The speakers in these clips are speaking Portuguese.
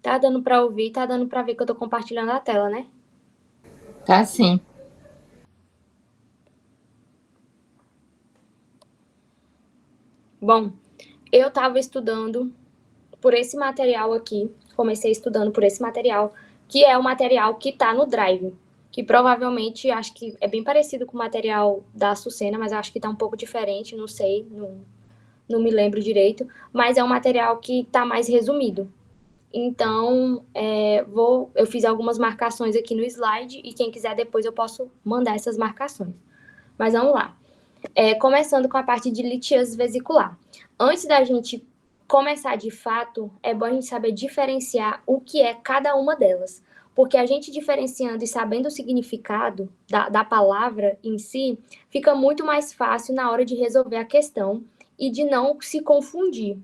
Tá dando para ouvir, tá dando para ver que eu tô compartilhando a tela, né? Tá sim. Bom, eu tava estudando por esse material aqui, comecei estudando por esse material, que é o material que tá no Drive, que provavelmente acho que é bem parecido com o material da Sucena, mas acho que tá um pouco diferente, não sei, não me lembro direito, mas é um material que tá mais resumido. Então, eu fiz algumas marcações aqui no slide e quem quiser depois eu posso mandar essas marcações. Mas vamos lá. Começando com a parte de litíase vesicular. Antes da gente começar de fato, é bom a gente saber diferenciar o que é cada uma delas. Porque a gente diferenciando e sabendo o significado da palavra em si, fica muito mais fácil na hora de resolver a questão e de não se confundir.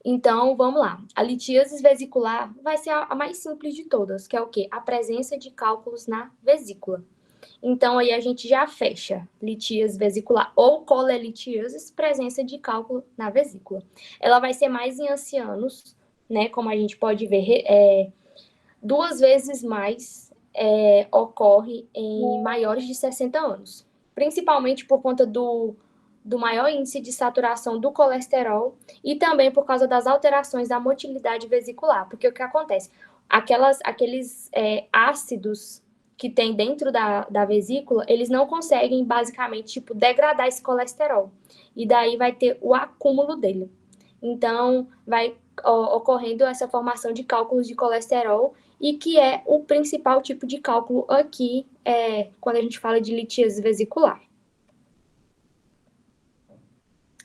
Então, vamos lá. A litíase vesicular vai ser a mais simples de todas, que é o quê? A presença de cálculos na vesícula. Então, aí a gente já fecha litíase vesicular ou colelitiasis, presença de cálculo na vesícula. Ela vai ser mais em ancianos, né? Como a gente pode ver, 2 vezes mais ocorre em maiores de 60 anos. Principalmente por conta do maior índice de saturação do colesterol e também por causa das alterações da motilidade vesicular. Porque o que acontece? Aqueles ácidos que tem dentro da vesícula, eles não conseguem, basicamente, tipo, degradar esse colesterol. E daí vai ter o acúmulo dele. Então, vai ocorrendo essa formação de cálculos de colesterol e que é o principal tipo de cálculo aqui quando a gente fala de litíase vesicular.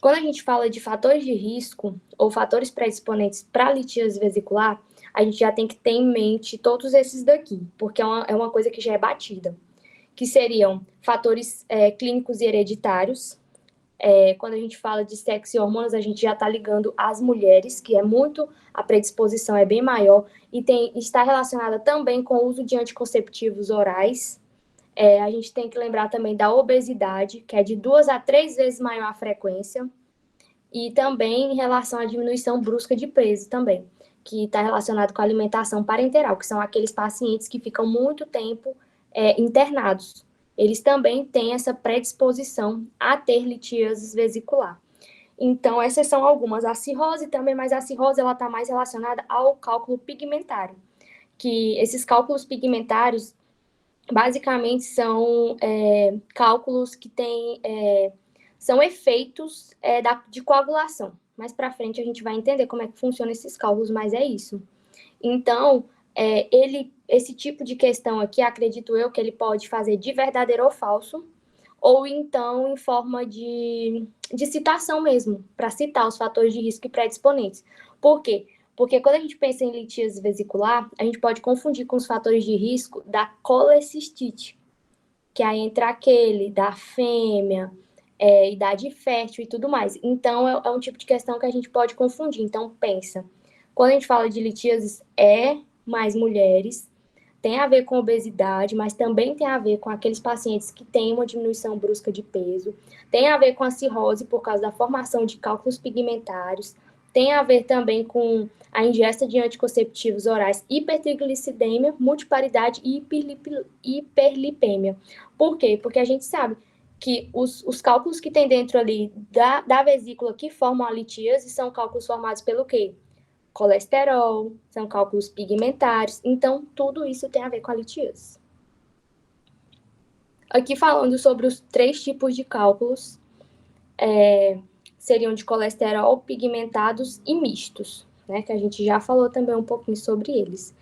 Quando a gente fala de fatores de risco ou fatores predisponentes para litíase vesicular, a gente já tem que ter em mente todos esses daqui, porque é uma coisa que já é batida, que seriam fatores clínicos e hereditários. Quando a gente fala de sexo e hormônios, a gente já está ligando às mulheres, que é muito, a predisposição é bem maior, e está relacionada também com o uso de anticonceptivos orais. A gente tem que lembrar também da obesidade, que é de 2 a 3 vezes maior a frequência, e também em relação à diminuição brusca de peso também, que está relacionado com a alimentação parenteral, que são aqueles pacientes que ficam muito tempo internados. Eles também têm essa predisposição a ter litíase vesicular. Então, essas são algumas. A cirrose também, mas a cirrose ela está mais relacionada ao cálculo pigmentário, que esses cálculos pigmentários basicamente são cálculos que têm são efeitos de coagulação. Mais para frente a gente vai entender como é que funcionam esses cálculos, mas é isso. Então, esse tipo de questão aqui, acredito eu, que ele pode fazer de verdadeiro ou falso, ou então em forma de citação mesmo, para citar os fatores de risco e predisponentes. Por quê? Porque quando a gente pensa em litíase vesicular, a gente pode confundir com os fatores de risco da colecistite, que aí entra aquele da fêmea, idade fértil e tudo mais. Então, é um tipo de questão que a gente pode confundir. Então, pensa, quando a gente fala de litíases, mais mulheres, tem a ver com obesidade, mas também tem a ver com aqueles pacientes que têm uma diminuição brusca de peso, tem a ver com a cirrose por causa da formação de cálculos pigmentários, tem a ver também com a ingesta de anticonceptivos orais, hipertriglicidemia, multiparidade e hiperlipemia. Por quê? Porque a gente sabe que os cálculos que tem dentro ali da vesícula que formam a litíase são cálculos formados pelo quê? Colesterol, são cálculos pigmentários. Então, tudo isso tem a ver com a litíase. Aqui falando sobre os 3 tipos de cálculos, seriam de colesterol, pigmentados e mistos, né? Que a gente já falou também um pouquinho sobre eles.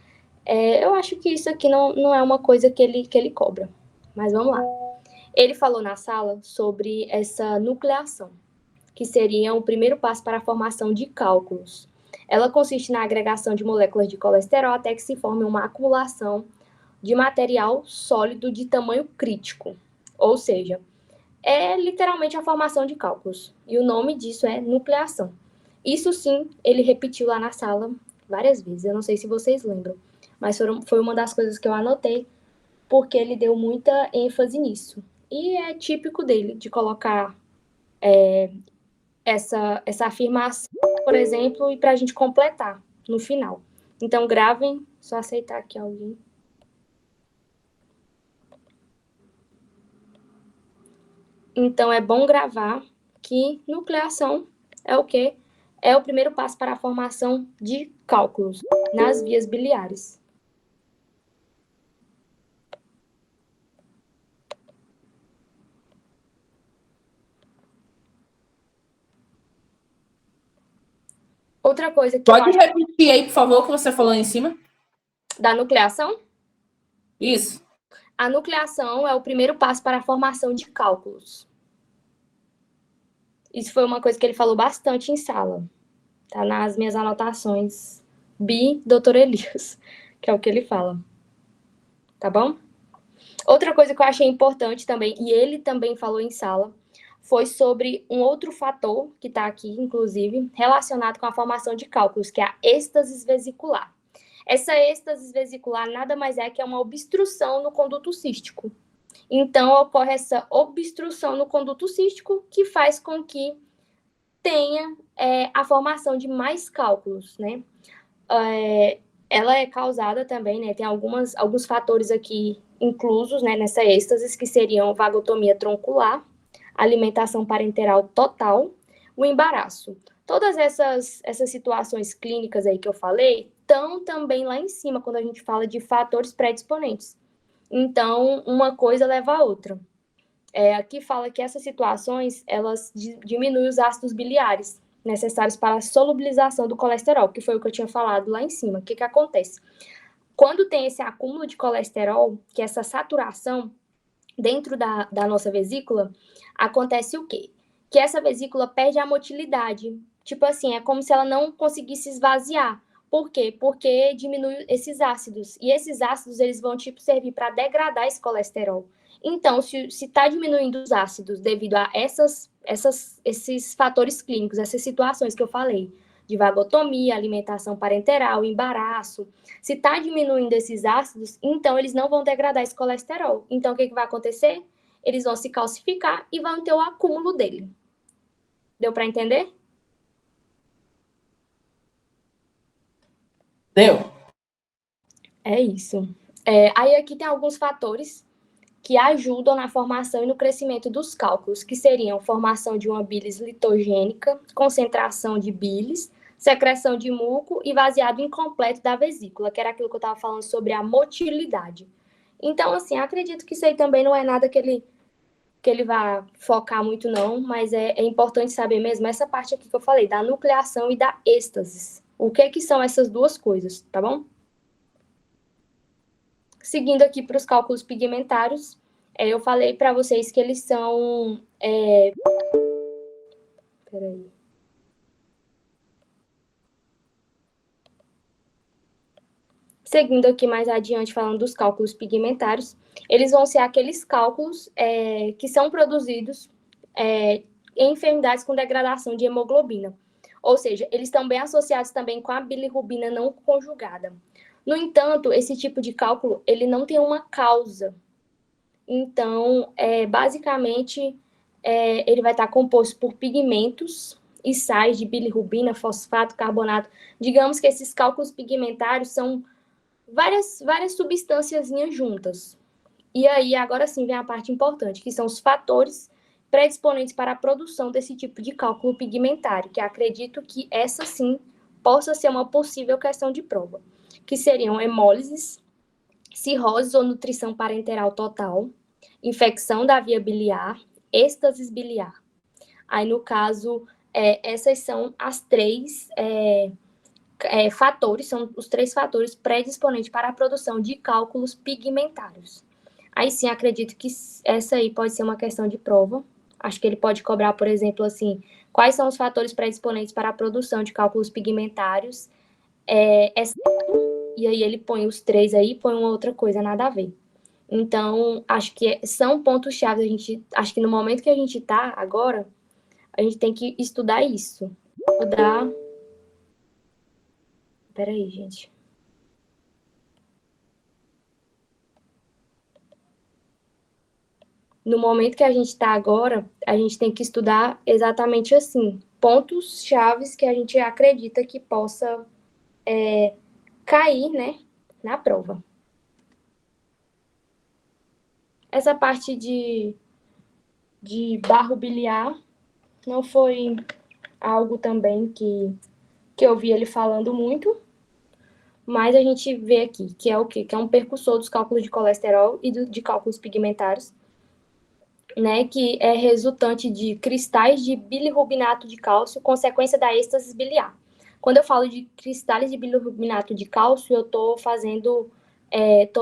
Eu acho que isso aqui não é uma coisa que ele cobra, mas vamos lá. Ele falou na sala sobre essa nucleação, que seria o primeiro passo para a formação de cálculos. Ela consiste na agregação de moléculas de colesterol até que se forme uma acumulação de material sólido de tamanho crítico. Ou seja, é literalmente a formação de cálculos. E o nome disso é nucleação. Isso sim, ele repetiu lá na sala várias vezes. Eu não sei se vocês lembram, mas foi uma das coisas que eu anotei, porque ele deu muita ênfase nisso. E é típico dele, de colocar essa afirmação, por exemplo, e para a gente completar no final. Então, gravem, só aceitar aqui alguém. Então, é bom gravar que nucleação é o quê? É o primeiro passo para a formação de cálculos nas vias biliares. Outra coisa que Pode repetir aí, por favor, o que você falou em cima? Da nucleação? Isso. A nucleação é o primeiro passo para a formação de cálculos. Isso foi uma coisa que ele falou bastante em sala. Tá nas minhas anotações. Dr. Elias, que é o que ele fala. Tá bom? Outra coisa que eu achei importante também, e ele também falou em sala, foi sobre um outro fator, que está aqui, inclusive, relacionado com a formação de cálculos, que é a êxtase vesicular. Essa êxtase vesicular nada mais é que é uma obstrução no conduto cístico. Então, ocorre essa obstrução no conduto cístico que faz com que tenha a formação de mais cálculos, né? Ela é causada também, né? Tem alguns fatores aqui inclusos, né, nessa êxtase, que seriam vagotomia troncular, alimentação parenteral total, o embaraço. Todas essas situações clínicas aí que eu falei estão também lá em cima quando a gente fala de fatores predisponentes. Então, uma coisa leva a outra. Aqui fala que essas situações, elas diminuem os ácidos biliares necessários para a solubilização do colesterol, que foi o que eu tinha falado lá em cima. O que acontece? Quando tem esse acúmulo de colesterol, que é essa saturação dentro da nossa vesícula, acontece o quê? Que essa vesícula perde a motilidade. Tipo assim, é como se ela não conseguisse esvaziar. Por quê? Porque diminui esses ácidos. E esses ácidos, eles vão, tipo, servir para degradar esse colesterol. Então, se está diminuindo os ácidos devido a esses fatores clínicos, essas situações que eu falei, de vagotomia, alimentação parenteral, embaraço, se está diminuindo esses ácidos, então eles não vão degradar esse colesterol. Então, o que vai acontecer? Eles vão se calcificar e vão ter o acúmulo dele. Deu para entender? Deu. É isso. Aí aqui tem alguns fatores que ajudam na formação e no crescimento dos cálculos, que seriam formação de uma bilis litogênica, concentração de bilis, secreção de muco e vaziado incompleto da vesícula, que era aquilo que eu estava falando sobre a motilidade. Então, assim, acredito que isso aí também não é nada que ele vai focar muito, não, mas é importante saber mesmo essa parte aqui que eu falei, da nucleação e da êxtase. O que são essas duas coisas, tá bom? Seguindo aqui para os cálculos pigmentários, eu falei para vocês que eles são... Peraí. Seguindo aqui mais adiante, falando dos cálculos pigmentários, eles vão ser aqueles cálculos que são produzidos em enfermidades com degradação de hemoglobina. Ou seja, eles estão bem associados também com a bilirrubina não conjugada. No entanto, esse tipo de cálculo, ele não tem uma causa. Então, basicamente, ele vai estar composto por pigmentos e sais de bilirrubina, fosfato, carbonato. Digamos que esses cálculos pigmentários são várias substâncias juntas. E aí, agora sim, vem a parte importante, que são os fatores predisponentes para a produção desse tipo de cálculo pigmentário, que acredito que essa sim possa ser uma possível questão de prova, que seriam hemólises, cirrose ou nutrição parenteral total, infecção da via biliar, êxtase biliar. Aí, no caso, essas são as três fatores, são os três fatores predisponentes para a produção de cálculos pigmentários. Aí sim, acredito que essa aí pode ser uma questão de prova. Acho que ele pode cobrar, por exemplo, assim, quais são os fatores predisponentes para a produção de cálculos pigmentários, e aí ele põe os três aí, põe uma outra coisa, nada a ver. Então, acho que são pontos-chave. Acho que no momento que a gente está agora, a gente tem que estudar isso. Estudar... Peraí, gente. No momento que a gente está agora, a gente tem que estudar exatamente assim, pontos chaves que a gente acredita que possa cair, né, na prova. Essa parte de barro biliar não foi algo também que eu vi ele falando muito, mas a gente vê aqui que é o quê? Que é um percussor dos cálculos de colesterol e de cálculos pigmentários, né, que é resultante de cristais de bilirrubinato de cálcio, consequência da êxtase biliar. Quando eu falo de cristais de bilirrubinato de cálcio, eu tô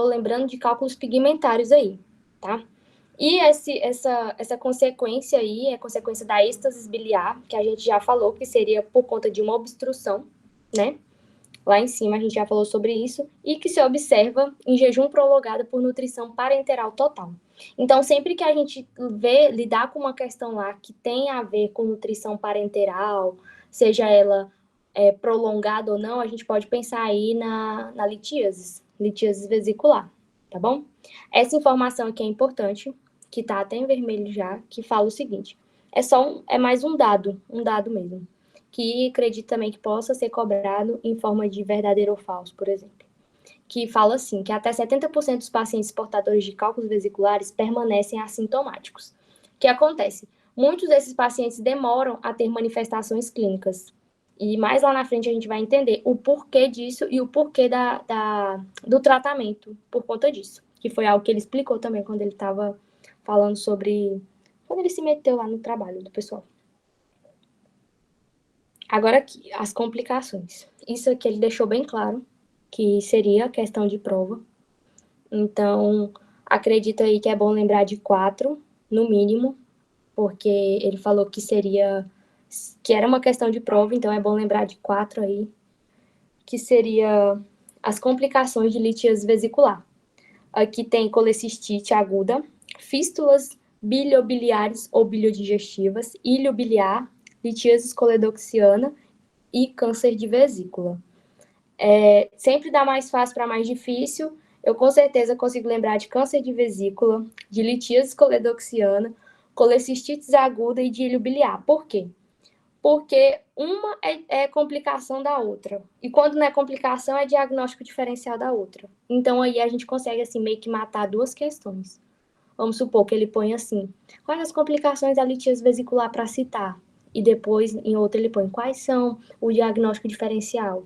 lembrando de cálculos pigmentários aí, tá? E essa consequência aí é consequência da êxtase biliar, que a gente já falou que seria por conta de uma obstrução, né? Lá em cima a gente já falou sobre isso, e que se observa em jejum prolongado por nutrição parenteral total. Então, sempre que a gente lidar com uma questão lá que tem a ver com nutrição parenteral, seja ela prolongada ou não, a gente pode pensar aí na litíase vesicular, tá bom? Essa informação aqui é importante, que tá até em vermelho já, que fala o seguinte, é mais um dado mesmo, que acredito também que possa ser cobrado em forma de verdadeiro ou falso, por exemplo. Que fala assim, que até 70% dos pacientes portadores de cálculos vesiculares permanecem assintomáticos. O que acontece? Muitos desses pacientes demoram a ter manifestações clínicas. E mais lá na frente a gente vai entender o porquê disso e o porquê do tratamento por conta disso. Que foi algo que ele explicou também quando ele estava falando sobre... Quando ele se meteu lá no trabalho do pessoal. Agora aqui, as complicações. Isso aqui ele deixou bem claro, que seria questão de prova. Então, acredito aí que é bom lembrar de 4, no mínimo, porque ele falou que era uma questão de prova, então é bom lembrar de 4 aí, que seria as complicações de litíase vesicular. Aqui tem colecistite aguda, fístulas biliobiliares ou biliodigestivas, ilho biliar, litíase escoledoxiana e câncer de vesícula. Sempre dá mais fácil para mais difícil. Eu com certeza consigo lembrar de câncer de vesícula, de litíase escoledoxiana, colecistites aguda e de ilho biliar. Por quê? Porque uma é complicação da outra. E quando não é complicação, é diagnóstico diferencial da outra. Então, aí a gente consegue, assim, meio que matar duas questões. Vamos supor que ele põe assim, quais as complicações da litíase vesicular para citar? E depois, em outra, ele põe quais são o diagnóstico diferencial?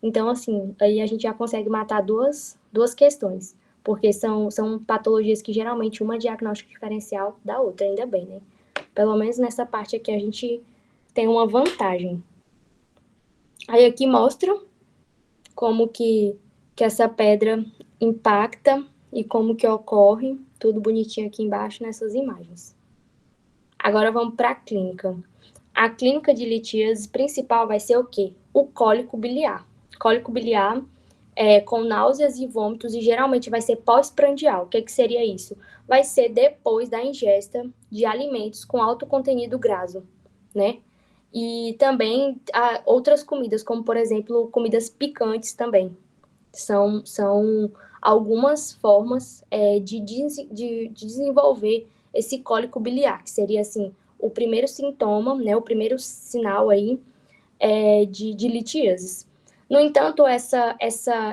Então, assim, aí a gente já consegue matar duas questões, porque são patologias que geralmente uma é diagnóstico diferencial da outra, ainda bem, né? Pelo menos nessa parte aqui a gente tem uma vantagem. Aí aqui mostra como que essa pedra impacta e como que ocorre, tudo bonitinho aqui embaixo nessas imagens. Agora vamos para a clínica. A clínica de litíase principal vai ser o quê? O cólico biliar. Cólico biliar com náuseas e vômitos, e geralmente vai ser pós-prandial. O que seria isso? Vai ser depois da ingesta de alimentos com alto contenido graso, né? E também outras comidas, como, por exemplo, comidas picantes também. São algumas formas de desenvolver esse cólico biliar, que seria, assim, o primeiro sintoma, né, o primeiro sinal aí de litíases. No entanto,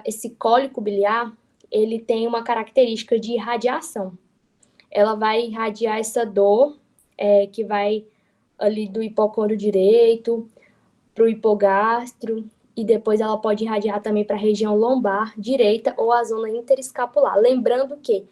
esse cólico biliar, ele tem uma característica de irradiação. Ela vai irradiar essa dor que vai ali do hipocôndrio direito para o hipogastro, e depois ela pode irradiar também para a região lombar direita ou a zona interescapular. Lembrando que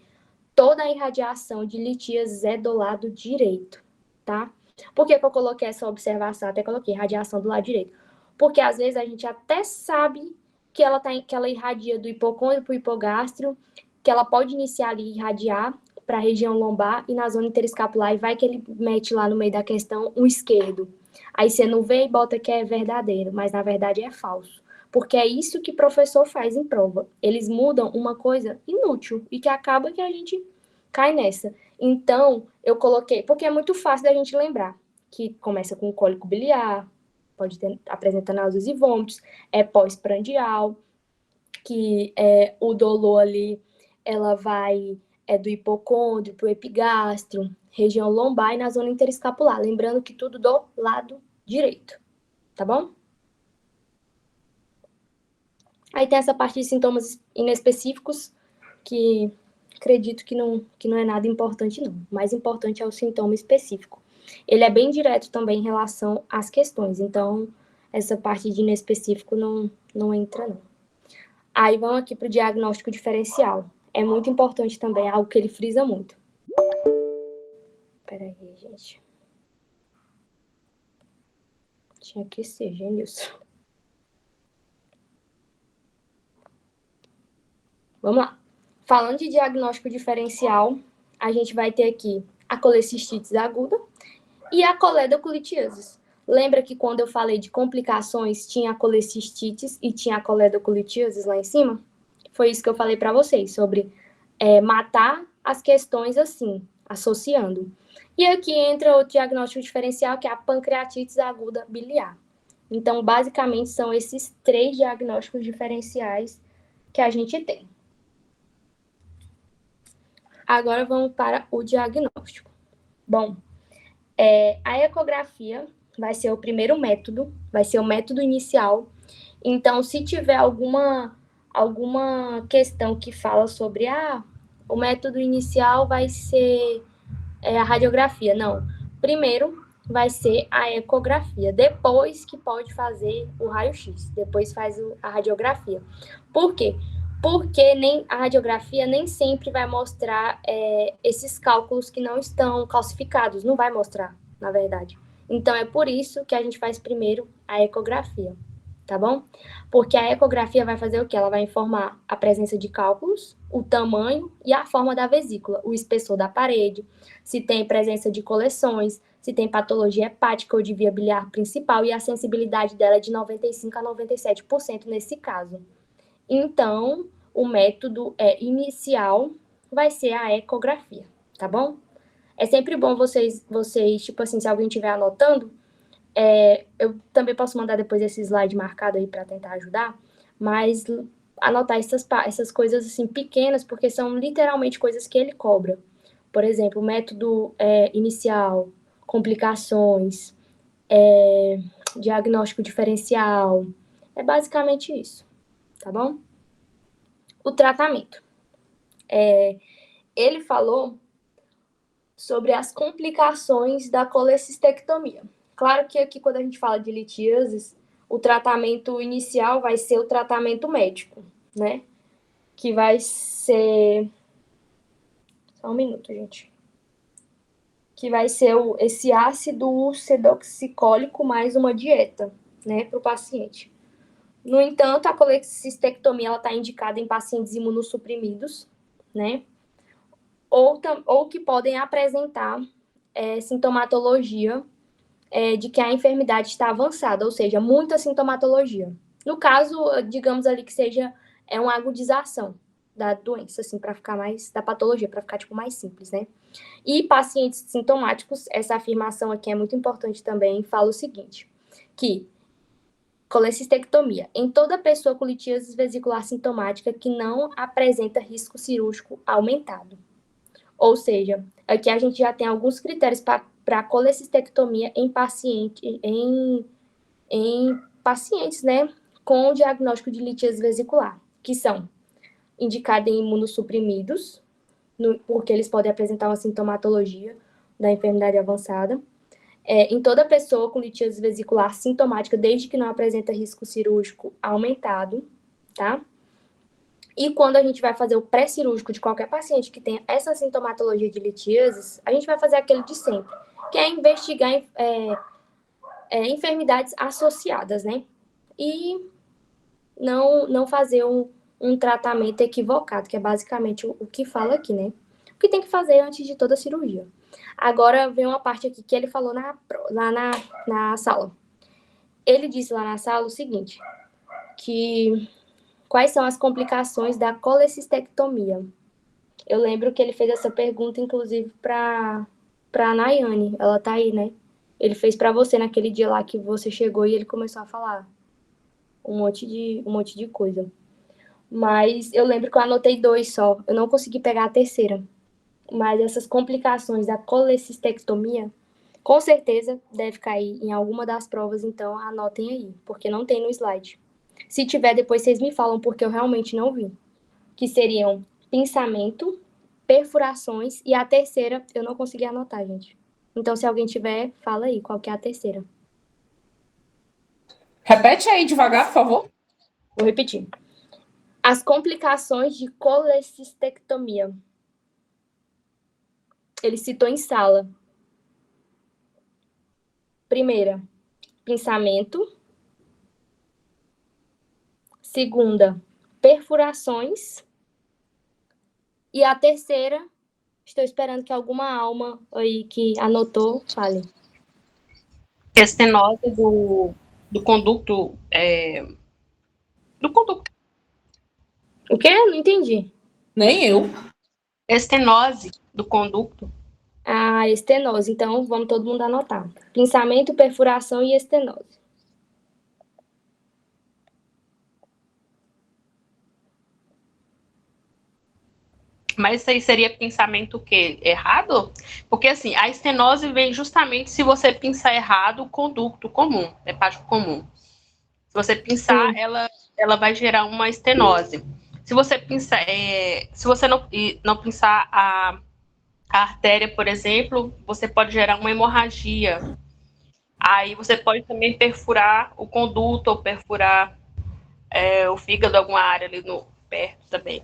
toda a irradiação de litíases é do lado direito, tá? Por que eu coloquei essa observação? Até coloquei radiação do lado direito. Porque às vezes a gente até sabe que ela irradia do hipocôndrio para o hipogastro, que ela pode iniciar ali e irradiar para a região lombar e na zona interescapular, e vai que ele mete lá no meio da questão um esquerdo. Aí você não vê e bota que é verdadeiro, mas na verdade é falso. Porque é isso que o professor faz em prova. Eles mudam uma coisa inútil e que acaba que a gente cai nessa. Então, eu coloquei, porque é muito fácil da gente lembrar, que começa com cólico biliar, pode apresentar náuseas e vômitos, é pós-prandial, que o dolor ali, ela vai do hipocôndrio para o epigastro, região lombar e na zona interescapular. Lembrando que tudo do lado direito, tá bom? Aí tem essa parte de sintomas inespecíficos, que acredito que não é nada importante, não. O mais importante é o sintoma específico. Ele é bem direto também em relação às questões, então essa parte de inespecífico não entra, não. Aí vamos aqui para o diagnóstico diferencial. É muito importante também, é algo que ele frisa muito. Peraí, gente. Tinha que ser, Genilson. Vamos lá. Falando de diagnóstico diferencial, a gente vai ter aqui a colecistite aguda e a coledoclitiosis. Lembra que quando eu falei de complicações, tinha a colecistites e tinha a coledoclitiosis lá em cima? Foi isso que eu falei para vocês, sobre matar as questões assim, associando. E aqui entra o diagnóstico diferencial, que é a pancreatite aguda biliar. Então, basicamente, são esses 3 diagnósticos diferenciais que a gente tem. Agora vamos para o diagnóstico. Bom, a ecografia vai ser o primeiro método, vai ser o método inicial. Então, se tiver alguma questão que fala sobre o método inicial vai ser a radiografia. Não. Primeiro vai ser a ecografia, depois que pode fazer o raio-x, depois faz a radiografia. Por quê? Porque a radiografia nem sempre vai mostrar esses cálculos que não estão calcificados, não vai mostrar, na verdade. Então, é por isso que a gente faz primeiro a ecografia, tá bom? Porque a ecografia vai fazer o quê? Ela vai informar a presença de cálculos, o tamanho e a forma da vesícula, o espessor da parede, se tem presença de coleções, se tem patologia hepática ou de via biliar principal, e a sensibilidade dela é de 95% a 97% nesse caso. Então, o método inicial vai ser a ecografia, tá bom? É sempre bom vocês, tipo assim, se alguém estiver anotando, eu também posso mandar depois esse slide marcado aí para tentar ajudar, mas anotar essas coisas assim pequenas, porque são literalmente coisas que ele cobra. Por exemplo, método inicial, complicações, diagnóstico diferencial. É basicamente isso, tá bom? O tratamento. Ele falou sobre as complicações da colecistectomia. Claro que aqui, quando a gente fala de litíases, o tratamento inicial vai ser o tratamento médico, né? Que vai ser... Só um minuto, gente. Que vai ser esse ácido ursedoxicólico mais uma dieta, né, para o paciente. No entanto, a colecistectomia está indicada em pacientes imunossuprimidos, né, ou que podem apresentar sintomatologia de que a enfermidade está avançada, ou seja, muita sintomatologia. No caso, digamos ali que seja uma agudização da doença, assim, para ficar mais, da patologia, para ficar, tipo, mais simples, né? E pacientes sintomáticos, essa afirmação aqui é muito importante também, fala o seguinte, que colecistectomia, em toda pessoa com litíase vesicular sintomática que não apresenta risco cirúrgico aumentado. Ou seja, aqui a gente já tem alguns critérios para colecistectomia em pacientes, né, com diagnóstico de litíase vesicular, que são indicados em imunossuprimidos, porque eles podem apresentar uma sintomatologia da enfermidade avançada, em toda pessoa com litíase vesicular sintomática, desde que não apresenta risco cirúrgico aumentado, tá? E quando a gente vai fazer o pré-cirúrgico de qualquer paciente que tenha essa sintomatologia de litíases, a gente vai fazer aquele de sempre, que é investigar enfermidades associadas, né? E não fazer um tratamento equivocado, que é basicamente o que fala aqui, né? O que tem que fazer antes de toda cirurgia. Agora vem uma parte aqui que ele falou lá na sala. Ele disse lá na sala o seguinte, que quais são as complicações da colecistectomia? Eu lembro que ele fez essa pergunta, inclusive, para a Nayane. Ela tá aí, né? Ele fez para você naquele dia lá que você chegou e ele começou a falar um monte de coisa. Mas eu lembro que eu anotei 2 só. Eu não consegui pegar a terceira. Mas essas complicações da colecistectomia, com certeza deve cair em alguma das provas, então anotem aí, porque não tem no slide. Se tiver, depois vocês me falam, porque eu realmente não vi. Que seriam pinçamento, perfurações, e a terceira eu não consegui anotar, gente. Então, se alguém tiver, fala aí, qual que é a terceira? Repete aí devagar, por favor. Vou repetir. As complicações de colecistectomia. Ele citou em sala. Primeira, pinçamento. Segunda, perfurações. E a terceira, estou esperando que alguma alma aí que anotou fale. Estenose do conducto. Do conducto. O quê? Não entendi. Nem eu. Estenose do conducto. A estenose. Então, vamos todo mundo anotar. Pinçamento, perfuração e estenose. Mas isso aí seria pensamento o quê? Errado? Porque, assim, a estenose vem justamente se você pensar errado o conducto comum, hepático comum. Se você pensar, ela vai gerar uma estenose. Se você pensar, se você não pensar a artéria, por exemplo, você pode gerar uma hemorragia. Aí você pode também perfurar o conduto ou perfurar o fígado, alguma área ali perto também.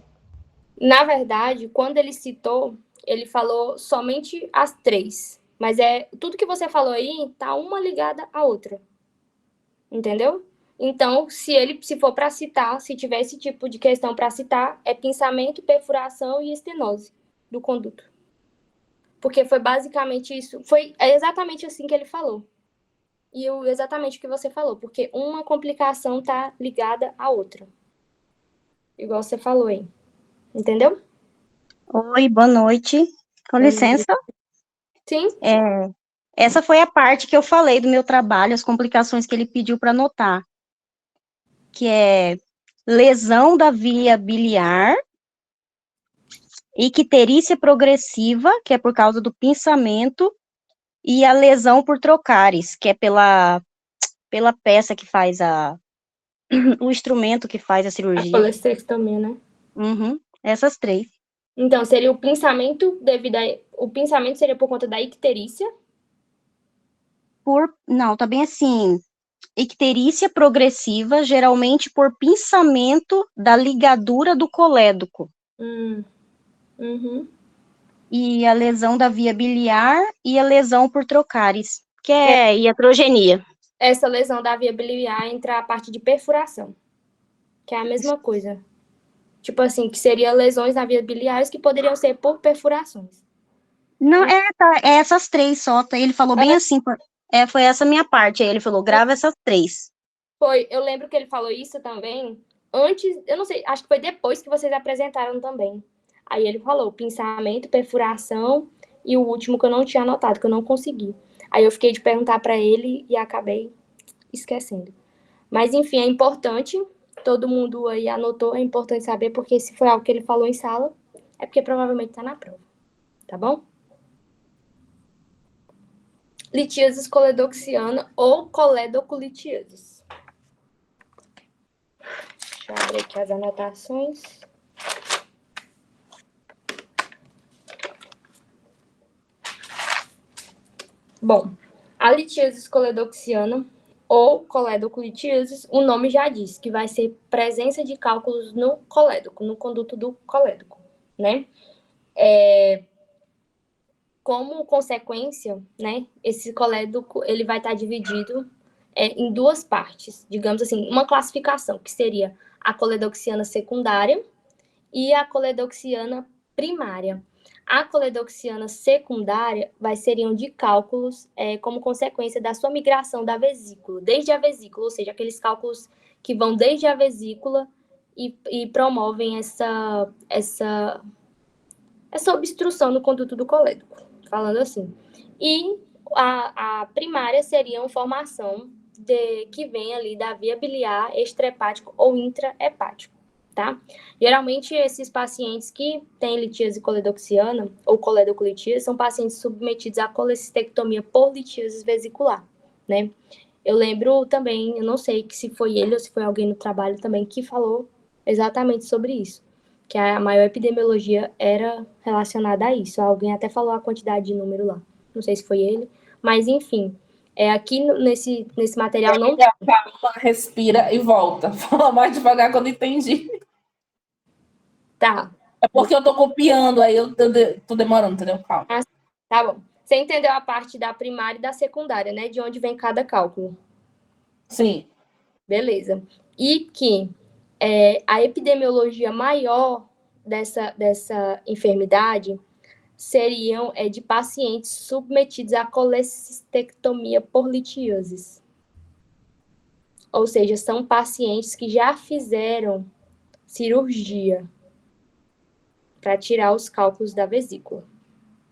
Na verdade, quando ele citou, ele falou somente as três. Mas tudo que você falou aí tá uma ligada à outra. Entendeu? Então, se for para citar, se tiver esse tipo de questão para citar, é pinçamento, perfuração e estenose do conduto. Porque foi basicamente isso, é exatamente assim que ele falou. E exatamente o que você falou, porque uma complicação tá ligada à outra. Igual você falou aí. Entendeu? Oi, boa noite. Com licença. Sim. Essa foi a parte que eu falei do meu trabalho, as complicações que ele pediu para anotar, que é lesão da via biliar, icterícia progressiva, que é por causa do pinçamento, e a lesão por trocares, que é pela peça que faz o instrumento que faz a A cirurgia. colestectomia, né? Essas três. Então, seria o pinçamento o pinçamento seria por conta da icterícia. Não, tá bem assim, icterícia progressiva, geralmente por pinçamento da ligadura do colédoco. Uhum. E a lesão da via biliar e a lesão por trocares, que é iatrogenia. Essa lesão da via biliar entra a parte de perfuração, que é a mesma coisa. Tipo assim, que seria lesões na via biliares que poderiam ser por perfurações. Não, é essas três só, tá? Ele falou bem assim, foi essa minha parte, aí ele falou, grava essas três. Eu lembro que ele falou isso também antes, eu não sei, acho que foi depois que vocês apresentaram também. Aí ele falou pinçamento, perfuração e o último que eu não tinha anotado, que eu não consegui. Aí eu fiquei de perguntar para ele e acabei esquecendo. Mas enfim, é importante, todo mundo aí anotou, é importante saber, porque se foi algo que ele falou em sala, é porque provavelmente tá na prova. Tá bom? Litíase coledoxiana ou coledoculitiase. Deixa eu abrir aqui as anotações. Bom, a litíase coledoxiana ou coledoculitiase, o nome já diz que vai ser presença de cálculos no colédoco, no conduto do colédoco, né? Como consequência, né, esse colédoco ele vai estar dividido em duas partes, digamos assim, uma classificação, que seria a coledoxiana secundária e a coledoxiana primária. A coledoxiana secundária seriam de cálculos como consequência da sua migração da vesícula, desde a vesícula, ou seja, aqueles cálculos que vão desde a vesícula e promovem essa obstrução no conduto do colédoco, falando assim. E a primária seria uma formação que vem ali da via biliar extrahepático ou intrahepático, tá? Geralmente, esses pacientes que têm litíase coledoxiana ou coledoculitiase são pacientes submetidos à colecistectomia por litíase vesicular, né? Eu lembro também, eu não sei que se foi ele ou se foi alguém no trabalho também que falou exatamente sobre isso, que a maior epidemiologia era relacionada a isso. Alguém até falou a quantidade de número lá. Não sei se foi ele, mas enfim, aqui nesse material não Calma, respira e volta. Fala mais devagar que eu não entendi. tá. É porque eu tô copiando, aí eu tô demorando, entendeu? Calma. Tá bom. Você entendeu a parte da primária e da secundária, né? De onde vem cada cálculo. Sim. Beleza. E que a epidemiologia maior dessa enfermidade seriam de pacientes submetidos à colecistectomia por litiases. Ou seja, são pacientes que já fizeram cirurgia para tirar os cálculos da vesícula.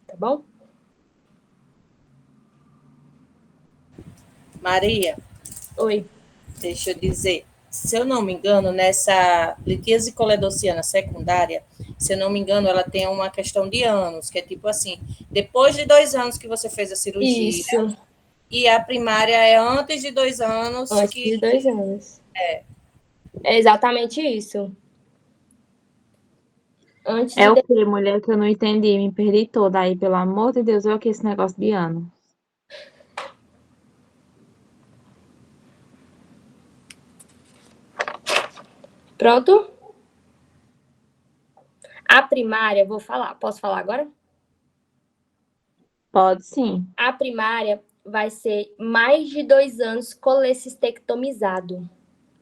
Tá bom? Maria, Oi. deixa eu dizer, se eu não me engano, nessa litíase coledociana secundária, se eu não me engano, ela tem uma questão de anos, que é tipo assim, depois de 2 anos que você fez a cirurgia, Isso. e a primária é antes de 2 anos Antes que... de 2 anos. É exatamente isso. Antes É o de... que, mulher, que eu não entendi? Me perdi toda aí, pelo amor de Deus, olha aqui esse negócio de ano. Pronto? A primária, vou falar. Posso falar agora? Pode sim. A primária vai ser mais de 2 anos colecistectomizado.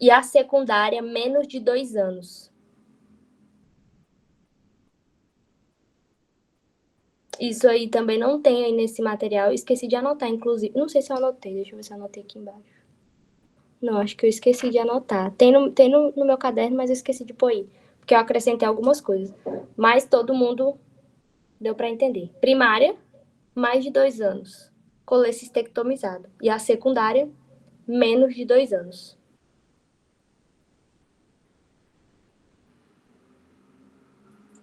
E a secundária, menos de 2 anos. Isso aí também não tem aí nesse material. Esqueci de anotar, inclusive. Não sei se eu anotei. Deixa eu ver se eu anotei aqui embaixo. Não, acho que eu esqueci de anotar. Tem no meu caderno, mas eu esqueci de pôr aí. Porque eu acrescentei algumas coisas. Mas todo mundo deu para entender. Primária, mais de 2 anos. Colecistectomizado. E a secundária, menos de 2 anos.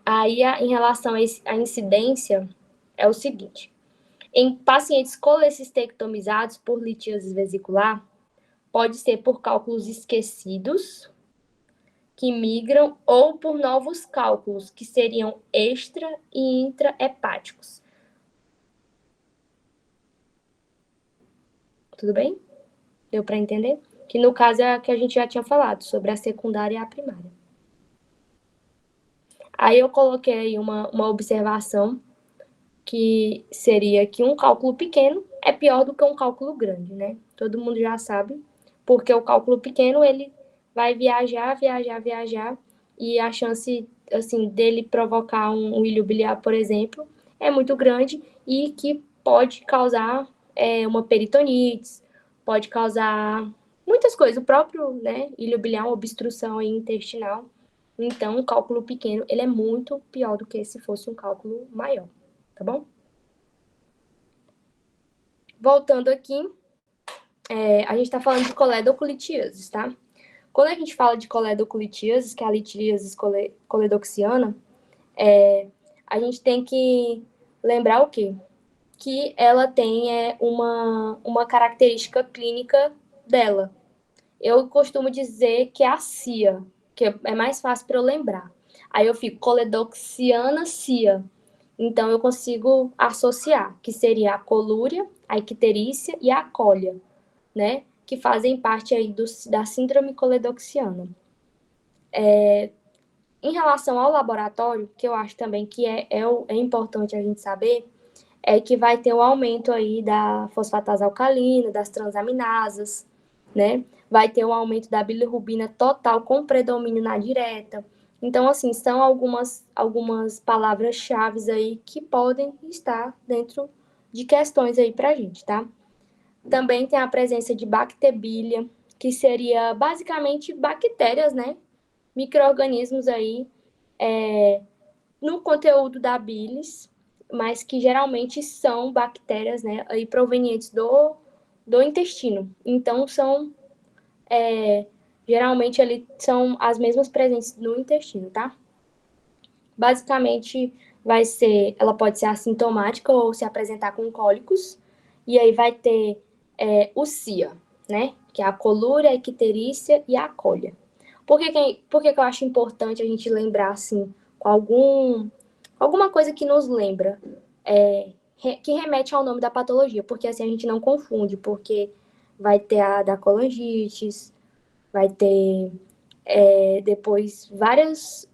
Aí, em relação à incidência, é o seguinte. Em pacientes colecistectomizados por litíase vesicular, pode ser por cálculos esquecidos, que migram, ou por novos cálculos, que seriam extra e intrahepáticos. Tudo bem? Deu para entender? Que no caso é a que a gente já tinha falado, sobre a secundária e a primária. Aí eu coloquei aí uma observação, que seria que um cálculo pequeno é pior do que um cálculo grande, né? Todo mundo já sabe, porque o cálculo pequeno, ele vai viajar, e a chance, assim, dele provocar um ilho biliar, por exemplo, é muito grande e que pode causar uma peritonite, pode causar muitas coisas, o próprio, né, ilho biliar, uma obstrução aí intestinal. Então, um cálculo pequeno, ele é muito pior do que se fosse um cálculo maior, tá bom? Voltando aqui, a gente está falando de coledoclitiases, tá? Quando a gente fala de coledoclitiases, que é a litíase coledoxiana, a gente tem que lembrar o quê? Que ela tem uma característica clínica dela. Eu costumo dizer que é a CIA, que é mais fácil para eu lembrar. Aí eu fico coledoxiana CIA. Então, eu consigo associar, que seria a colúria, a icterícia e a cólia, né? Que fazem parte aí da síndrome coledoxiana. Em relação ao laboratório, que eu acho também que é importante a gente saber, é que vai ter um aumento aí da fosfatase alcalina, das transaminasas, né? Vai ter um aumento da bilirrubina total com predomínio na direta. Então, assim, são algumas palavras-chave aí que podem estar dentro de questões aí pra gente, tá? Também tem a presença de bacterília, que seria basicamente bactérias, né? Micro-organismos aí no conteúdo da bilis, mas que geralmente são bactérias, né, aí provenientes do intestino. Então, geralmente ali são as mesmas presentes no intestino, tá? Basicamente, ela pode ser assintomática ou se apresentar com cólicos, e aí vai ter o CIA. né? Que é a colúria, a icterícia e a cólia. Por que eu acho importante a gente lembrar, assim, com alguma coisa que nos lembra, que remete ao nome da patologia? Porque assim a gente não confunde, porque vai ter a da colangite, vai ter depois várias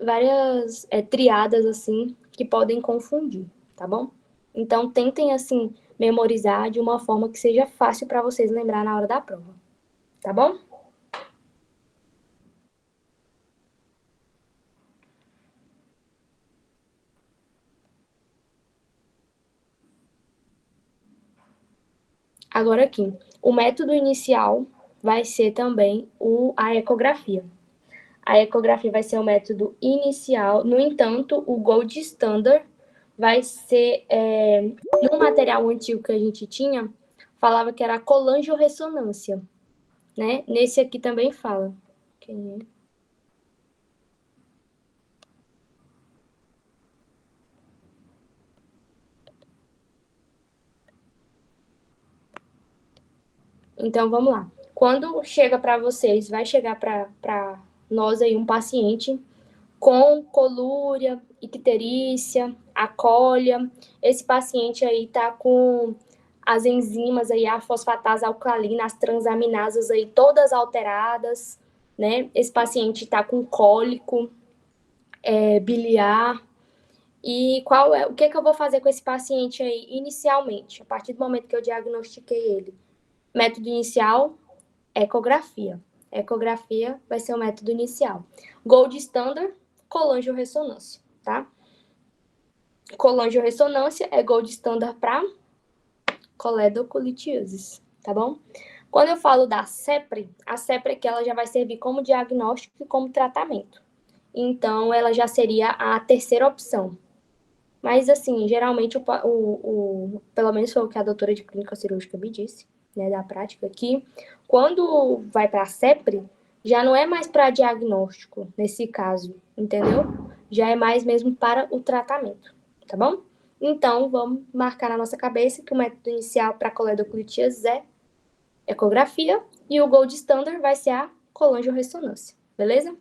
triadas, assim, que podem confundir, tá bom? Então, tentem, assim, memorizar de uma forma que seja fácil para vocês lembrar na hora da prova, tá bom? Agora aqui, o método inicial vai ser também a ecografia. A ecografia vai ser o método inicial, no entanto, o gold standard vai ser, no material antigo que a gente tinha, falava que era a colangiorressonância, né? Nesse aqui também fala. Quem é? Então, vamos lá. Quando chega para vocês, vai chegar para nós aí um paciente com colúria, icterícia, acólia. Esse paciente aí tá com as enzimas aí, a fosfatase alcalina, as transaminasas aí todas alteradas, né? Esse paciente tá com cólico, biliar. E o que eu vou fazer com esse paciente aí inicialmente, a partir do momento que eu diagnostiquei ele? Método inicial, ecografia. Ecografia vai ser o método inicial. Gold standard, colangiorressonância, tá? Colangiorressonância é gold standard para coledocolitíases, tá bom? Quando eu falo da CEPRE, a CEPRE que ela já vai servir como diagnóstico e como tratamento. Então, ela já seria a terceira opção. Mas, assim, geralmente, pelo menos foi o que a doutora de clínica cirúrgica me disse, né, da prática, que quando vai para a CEPRE, já não é mais para diagnóstico, nesse caso, entendeu? Já é mais mesmo para o tratamento, tá bom? Então, vamos marcar na nossa cabeça que o método inicial para coledocolitíase é ecografia e o gold standard vai ser a colangiorressonância, beleza?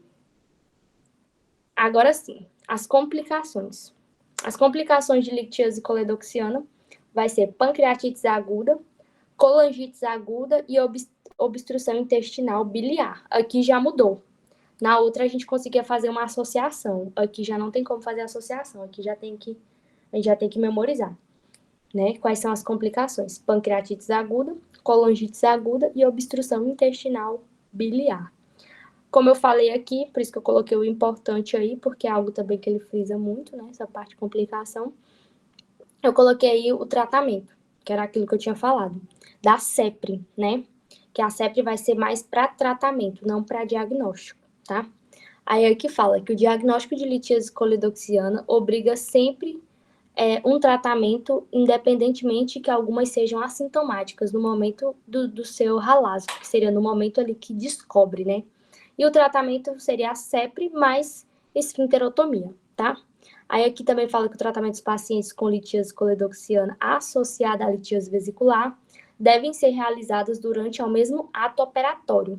Agora sim, as complicações. As complicações de litíase coledoxiana vai ser pancreatite aguda, colangite aguda e obstrução intestinal biliar. Aqui já mudou. Na outra a gente conseguia fazer uma associação. Aqui já não tem como fazer associação. Aqui a gente já tem que memorizar, né? Quais são as complicações? Pancreatite aguda, colangite aguda e obstrução intestinal biliar. Como eu falei aqui, por isso que eu coloquei o importante aí, porque é algo também que ele frisa muito, né? Essa parte de complicação. Eu coloquei aí o tratamento, que era aquilo que eu tinha falado, da CEPRE, né? Que a CEPRE vai ser mais para tratamento, não para diagnóstico, tá? Aí aqui fala que o diagnóstico de litíase coledoxiana obriga sempre um tratamento, independentemente que algumas sejam assintomáticas no momento do seu ralazo, que seria no momento ali que descobre, né? E o tratamento seria a CEPRE mais esfinterotomia, tá? Aí aqui também fala que o tratamento dos pacientes com litíase coledoxiana associada à litíase vesicular devem ser realizados durante ao mesmo ato operatório,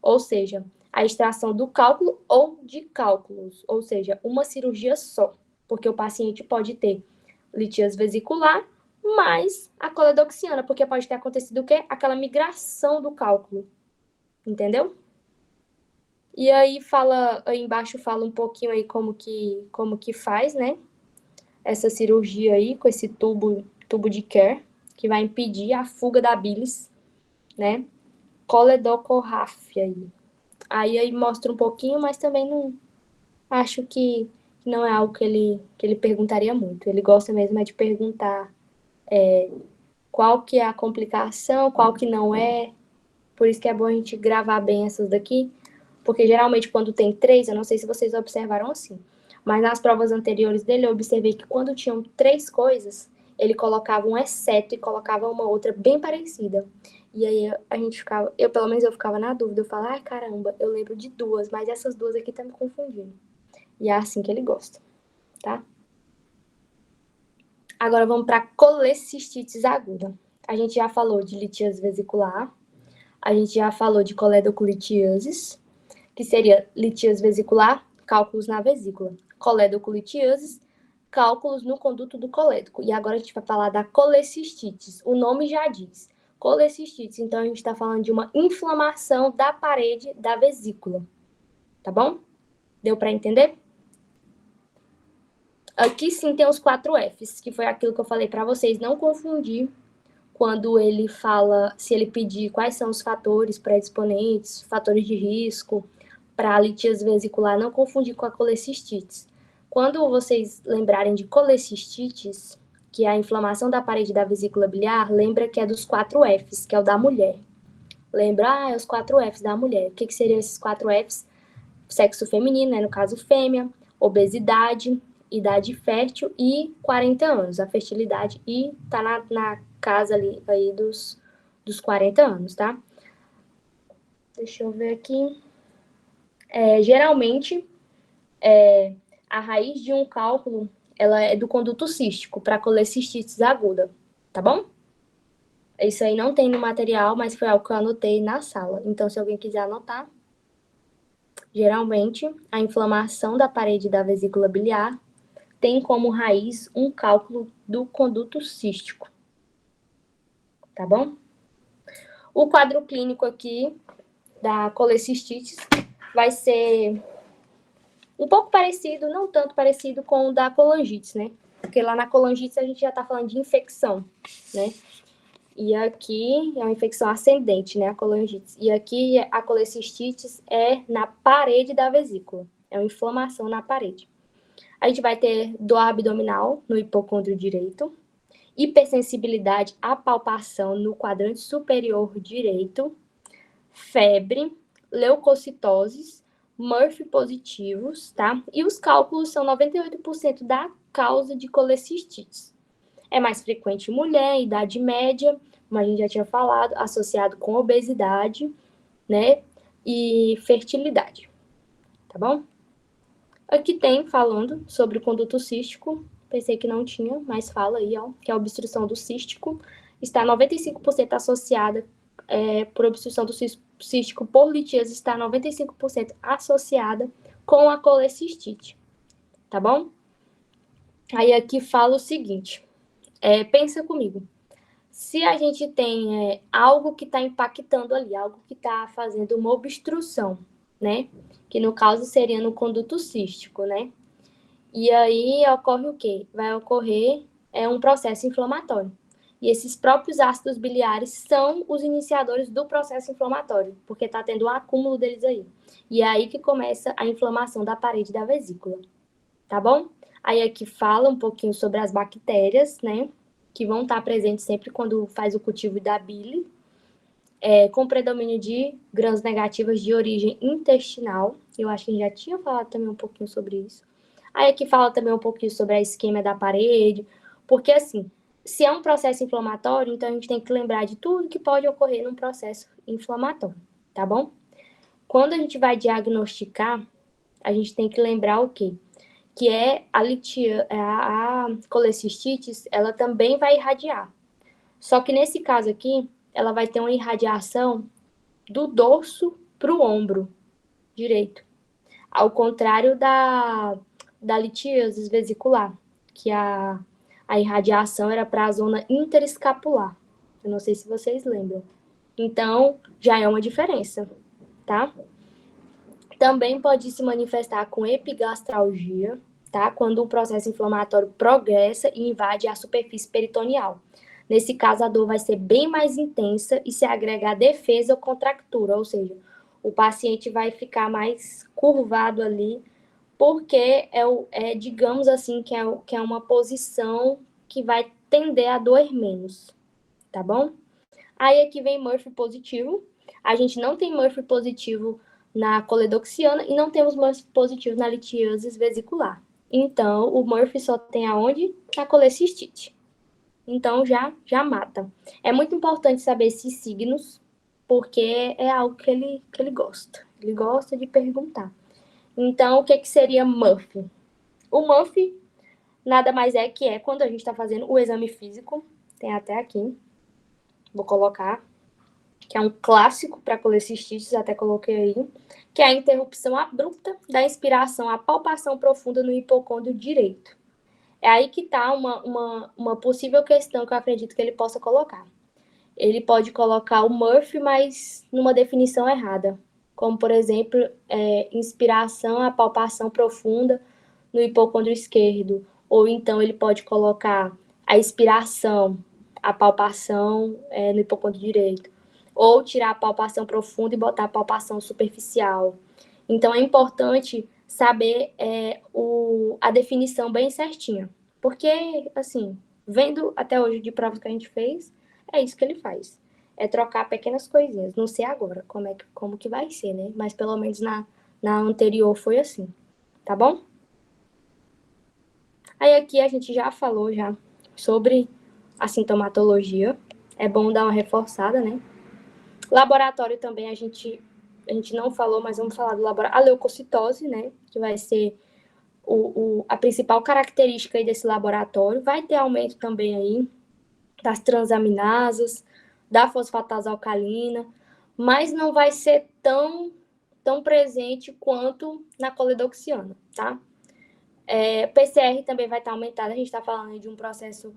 ou seja, a extração do cálculo ou de cálculos, ou seja, uma cirurgia só, porque o paciente pode ter litíase vesicular mais a coledoxiana, porque pode ter acontecido o quê? Aquela migração do cálculo, entendeu? E aí aí embaixo fala um pouquinho aí como que faz, né? Essa cirurgia aí com esse tubo de Kerr, que vai impedir a fuga da bilis, né? Coledocorráfia aí. Aí mostra um pouquinho, mas também não acho que não é algo que ele perguntaria muito. Ele gosta mesmo é de perguntar qual que é a complicação, qual que não é. Por isso que é bom a gente gravar bem essas daqui, porque geralmente quando tem 3, eu não sei se vocês observaram assim, mas nas provas anteriores dele eu observei que quando tinham 3 coisas, ele colocava um exceto e colocava uma outra bem parecida. E aí a gente ficava, pelo menos eu ficava na dúvida, eu falava, ai caramba, eu lembro de 2, mas essas 2 aqui tá me confundindo. E é assim que ele gosta, tá? Agora vamos para colecistite aguda. A gente já falou de litíase vesicular, A gente já falou de coledoclitioses, que seria litíase vesicular, cálculos na vesícula. Coledoclitioses, cálculos no conduto do colédoco. E agora a gente vai falar da colecistites. O nome já diz. Colecistites, então a gente está falando de uma inflamação da parede da vesícula. Tá bom? Deu para entender? Aqui sim tem os 4 Fs, que foi aquilo que eu falei para vocês não confundir quando ele fala, se ele pedir quais são os fatores predisponentes, fatores de risco para a litíase vesicular, não confundir com a colecistites. Quando vocês lembrarem de colecistites, que é a inflamação da parede da vesícula biliar, lembra que é dos 4 Fs, que é o da mulher. Lembra, é os 4 Fs da mulher. O que seriam esses 4 Fs? Sexo feminino, né, no caso fêmea, obesidade, idade fértil e 40 anos, a fertilidade, e tá na casa ali aí dos 40 anos, tá? Deixa eu ver aqui. Geralmente, a raiz de um cálculo, ela é do conduto cístico para colecistites aguda, tá bom? Isso aí não tem no material, mas foi algo que eu anotei na sala. Então, se alguém quiser anotar, geralmente, a inflamação da parede da vesícula biliar tem como raiz um cálculo do conduto cístico. Tá bom? O quadro clínico aqui da colecistites vai ser um pouco parecido, não tanto parecido com o da colangite, né? Porque lá na colangite a gente já tá falando de infecção, né? E aqui é uma infecção ascendente, né? A colangite. E aqui a colecistites é na parede da vesícula. É uma inflamação na parede. A gente vai ter dor abdominal no hipocôndrio direito, hipersensibilidade à palpação no quadrante superior direito, febre, leucocitoses, Murphy positivos, tá? E os cálculos são 98% da causa de colecistites. É mais frequente em mulher, idade média, como a gente já tinha falado, associado com obesidade, né? E fertilidade, tá bom? Aqui tem falando sobre o conduto cístico, pensei que não tinha, mas fala aí, ó, que a obstrução do cístico está 95% associada por obstrução do cístico por litíase, está 95% associada com a colecistite, tá bom? Aí aqui fala o seguinte, pensa comigo, se a gente tem algo que está impactando ali, algo que está fazendo uma obstrução, né? Que no caso seria no conduto cístico, né? E aí ocorre o quê? Vai ocorrer um processo inflamatório. E esses próprios ácidos biliares são os iniciadores do processo inflamatório, porque está tendo um acúmulo deles aí. E é aí que começa a inflamação da parede da vesícula, tá bom? Aí aqui fala um pouquinho sobre as bactérias, né? Que vão estar presentes sempre quando faz o cultivo da bile, com predomínio de grãos negativas de origem intestinal. Eu acho que a gente já tinha falado também um pouquinho sobre isso. Aí aqui fala também um pouquinho sobre a isquemia da parede, porque assim, se é um processo inflamatório, então a gente tem que lembrar de tudo que pode ocorrer num processo inflamatório, tá bom? Quando a gente vai diagnosticar, a gente tem que lembrar o quê? Que a colecistites, ela também vai irradiar. Só que nesse caso aqui, ela vai ter uma irradiação do dorso para o ombro direito. Ao contrário da litíase vesicular, que a irradiação era para a zona interescapular. Eu não sei se vocês lembram. Então, já é uma diferença, tá? Também pode se manifestar com epigastralgia, tá? Quando o processo inflamatório progressa e invade a superfície peritoneal. Nesse caso, a dor vai ser bem mais intensa e se agrega a defesa ou contractura, ou seja, o paciente vai ficar mais curvado ali, porque digamos assim, que é uma posição que vai tender a doer menos, tá bom? Aí aqui vem Murphy positivo. A gente não tem Murphy positivo na coledoxiana e não temos Murphy positivo na litíase vesicular. Então, o Murphy só tem aonde? Na colecistite. Então, já mata. É muito importante saber esses signos, porque é algo que ele gosta. Ele gosta de perguntar. Então, o que seria Murphy? O Murphy nada mais é que quando a gente está fazendo o exame físico, tem até aqui, vou colocar, que é um clássico para colecistites, até coloquei aí, que é a interrupção abrupta da inspiração, a palpação profunda no hipocôndrio direito. É aí que está uma possível questão que eu acredito que ele possa colocar. Ele pode colocar o Murphy, mas numa definição errada. Como, por exemplo, inspiração, a palpação profunda no hipocôndrio esquerdo. Ou então ele pode colocar a expiração, a palpação no hipocôndrio direito. Ou tirar a palpação profunda e botar a palpação superficial. Então, é importante saber a definição bem certinha. Porque, assim, vendo até hoje de provas que a gente fez, é isso que ele faz. É trocar pequenas coisinhas. Não sei agora como que vai ser, né? Mas pelo menos na anterior foi assim. Tá bom? Aí aqui a gente já falou sobre a sintomatologia. É bom dar uma reforçada, né? Laboratório também a gente não falou, mas vamos falar do laboratório. A leucocitose, né? Que vai ser a principal característica aí desse laboratório. Vai ter aumento também aí das transaminasas, da fosfatase alcalina, mas não vai ser tão presente quanto na coledoxiana, tá? PCR também vai estar aumentado, a gente está falando de um processo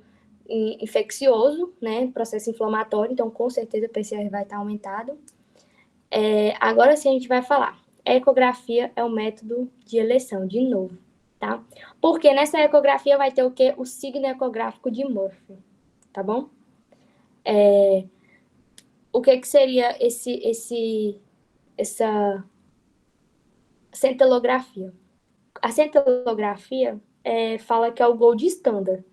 infeccioso, né? Processo inflamatório, então com certeza o PCR vai estar aumentado. Agora sim a gente vai falar. Ecografia é o método de eleição, de novo, tá? Porque nessa ecografia vai ter o quê? O signo ecográfico de Murphy, tá bom? O que seria essa centelografia? A centelografia fala que é o gold standard.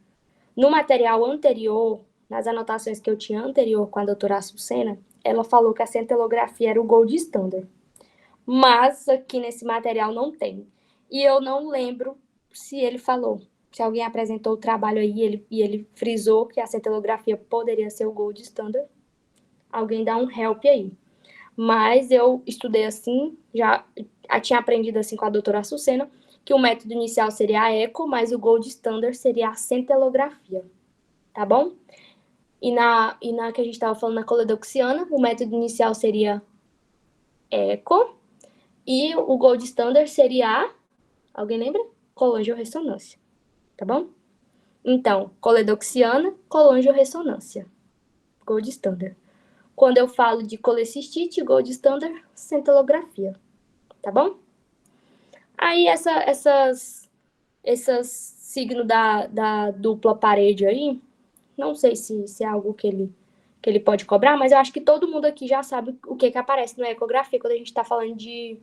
No material anterior, nas anotações que eu tinha anterior com a doutora Açucena, ela falou que a centelografia era o gold standard. Mas aqui nesse material não tem. E eu não lembro se ele falou. Se alguém apresentou o trabalho aí e ele frisou que a centelografia poderia ser o gold standard, alguém dá um help aí. Mas eu estudei assim, já tinha aprendido assim com a doutora Açucena, que o método inicial seria a eco, mas o gold standard seria a centelografia, tá bom? E na que a gente estava falando na coledoxiana, o método inicial seria eco, e o gold standard seria alguém lembra? Colangio-ressonância, tá bom? Então, coledoxiana, colangio-ressonância, gold standard. Quando eu falo de colecistite, gold standard, centelografia, tá bom? Aí esses signos da dupla parede aí, não sei se é algo que ele pode cobrar, mas eu acho que todo mundo aqui já sabe o que aparece na ecografia quando a gente está falando de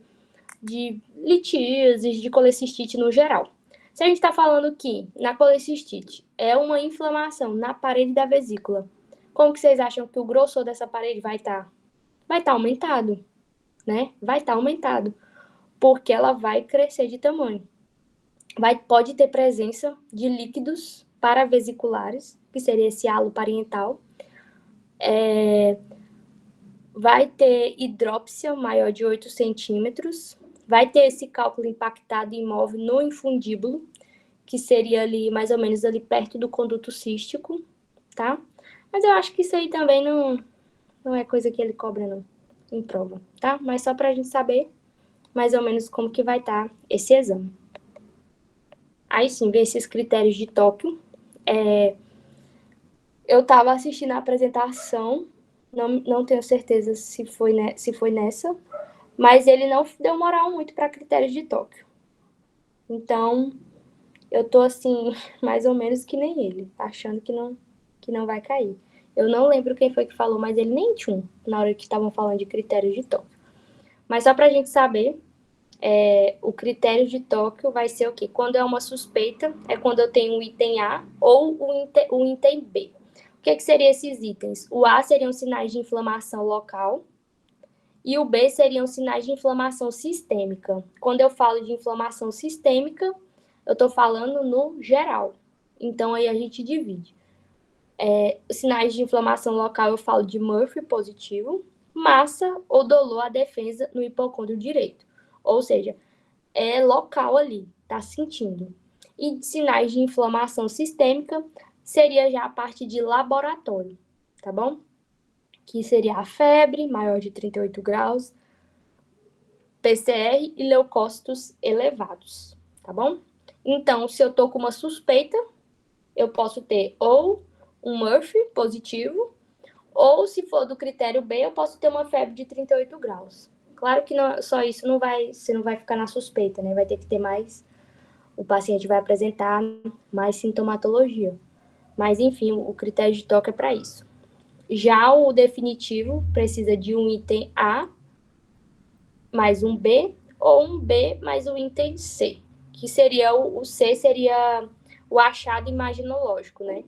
litíases, de colecistite no geral. Se a gente está falando que na colecistite é uma inflamação na parede da vesícula, como que vocês acham que o grossor dessa parede vai estar? Vai estar aumentado, né? Vai estar aumentado, porque ela vai crescer de tamanho. Pode ter presença de líquidos paravesiculares, que seria esse halo parental. Vai ter hidrópsia maior de 8 centímetros. Vai ter esse cálculo impactado imóvel no infundíbulo, que seria ali, mais ou menos, ali perto do conduto cístico, tá? Mas eu acho que isso aí também não é coisa que ele cobra, não, em prova, tá? Mas só pra gente saber mais ou menos como que vai estar esse exame. Aí sim, ver esses critérios de Tóquio. Eu estava assistindo a apresentação, não tenho certeza se foi nessa, mas ele não deu moral muito para critérios de Tóquio. Então, eu tô assim, mais ou menos que nem ele, achando que não vai cair. Eu não lembro quem foi que falou, mas ele nem tinha na hora que estavam falando de critérios de Tóquio. Mas só para a gente saber, o critério de Tóquio vai ser o quê? Quando é uma suspeita, é quando eu tenho o item A ou o item B. O que seriam esses itens? O A seriam sinais de inflamação local e o B seriam sinais de inflamação sistêmica. Quando eu falo de inflamação sistêmica, eu estou falando no geral. Então, aí a gente divide. Sinais de inflamação local, eu falo de Murphy positivo, massa ou dolor à defesa no hipocôndrio direito. Ou seja, é local ali, tá sentindo. E sinais de inflamação sistêmica seria já a parte de laboratório, tá bom? que seria a febre maior de 38 graus, PCR e leucócitos elevados, tá bom? Então, se eu tô com uma suspeita, eu posso ter ou um Murphy positivo, ou se for do critério B, eu posso ter uma febre de 38 graus. Claro que não, só isso você não vai ficar na suspeita, né? Vai ter que ter mais, o paciente vai apresentar mais sintomatologia. Mas, enfim, o critério de toque é para isso. Já o definitivo precisa de um item A mais um B, ou um B mais um item C, que seria o C seria o achado imaginológico, né?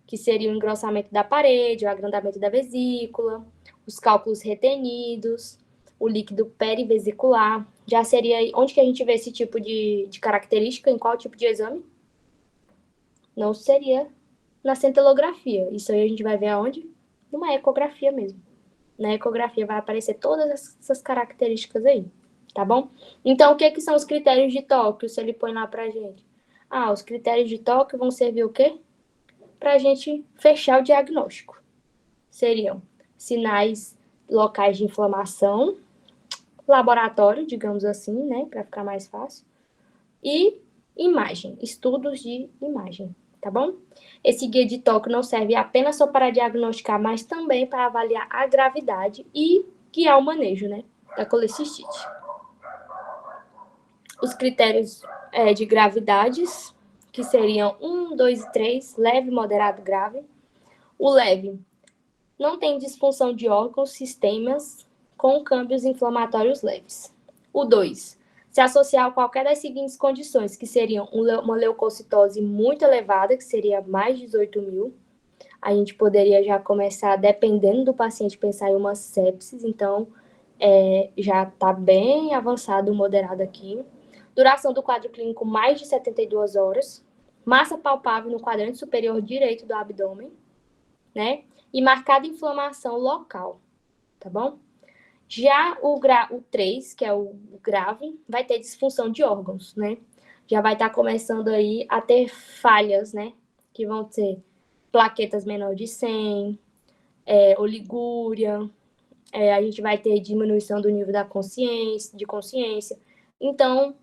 Que seria o engrossamento da parede, o agrandamento da vesícula, os cálculos retenidos, o líquido perivesicular. Já seria onde que a gente vê esse tipo de característica, em qual tipo de exame? Não seria na centelografia. Isso aí a gente vai ver aonde? Numa ecografia mesmo. Na ecografia vai aparecer todas essas características aí, tá bom? Então, o que são os critérios de toque? Se ele põe lá pra gente. Os critérios de toque vão servir o quê? Pra gente fechar o diagnóstico. Seriam sinais locais de inflamação, laboratório, digamos assim, né, para ficar mais fácil, e imagem, estudos de imagem, tá bom? Esse guia de toque não serve apenas só para diagnosticar, mas também para avaliar a gravidade e guiar o manejo, né, da colecistite. Os critérios de gravidades, que seriam 1, 2 e 3, leve, moderado, grave. O leve não tem disfunção de órgãos, sistemas com câmbios inflamatórios leves. O 2, se associar a qualquer das seguintes condições, que seriam uma leucocitose muito elevada, que seria mais de 18.000. A gente poderia já começar, dependendo do paciente, pensar em uma sepsis, então já está bem avançado o moderado aqui. Duração do quadro clínico mais de 72 horas. Massa palpável no quadrante superior direito do abdômen, né? E marcada inflamação local, tá bom? Já o 3, que é o grave, vai ter disfunção de órgãos, né? Já vai estar começando aí a ter falhas, né? Que vão ser plaquetas menor de 100, oligúria, a gente vai ter diminuição do nível de consciência. Então,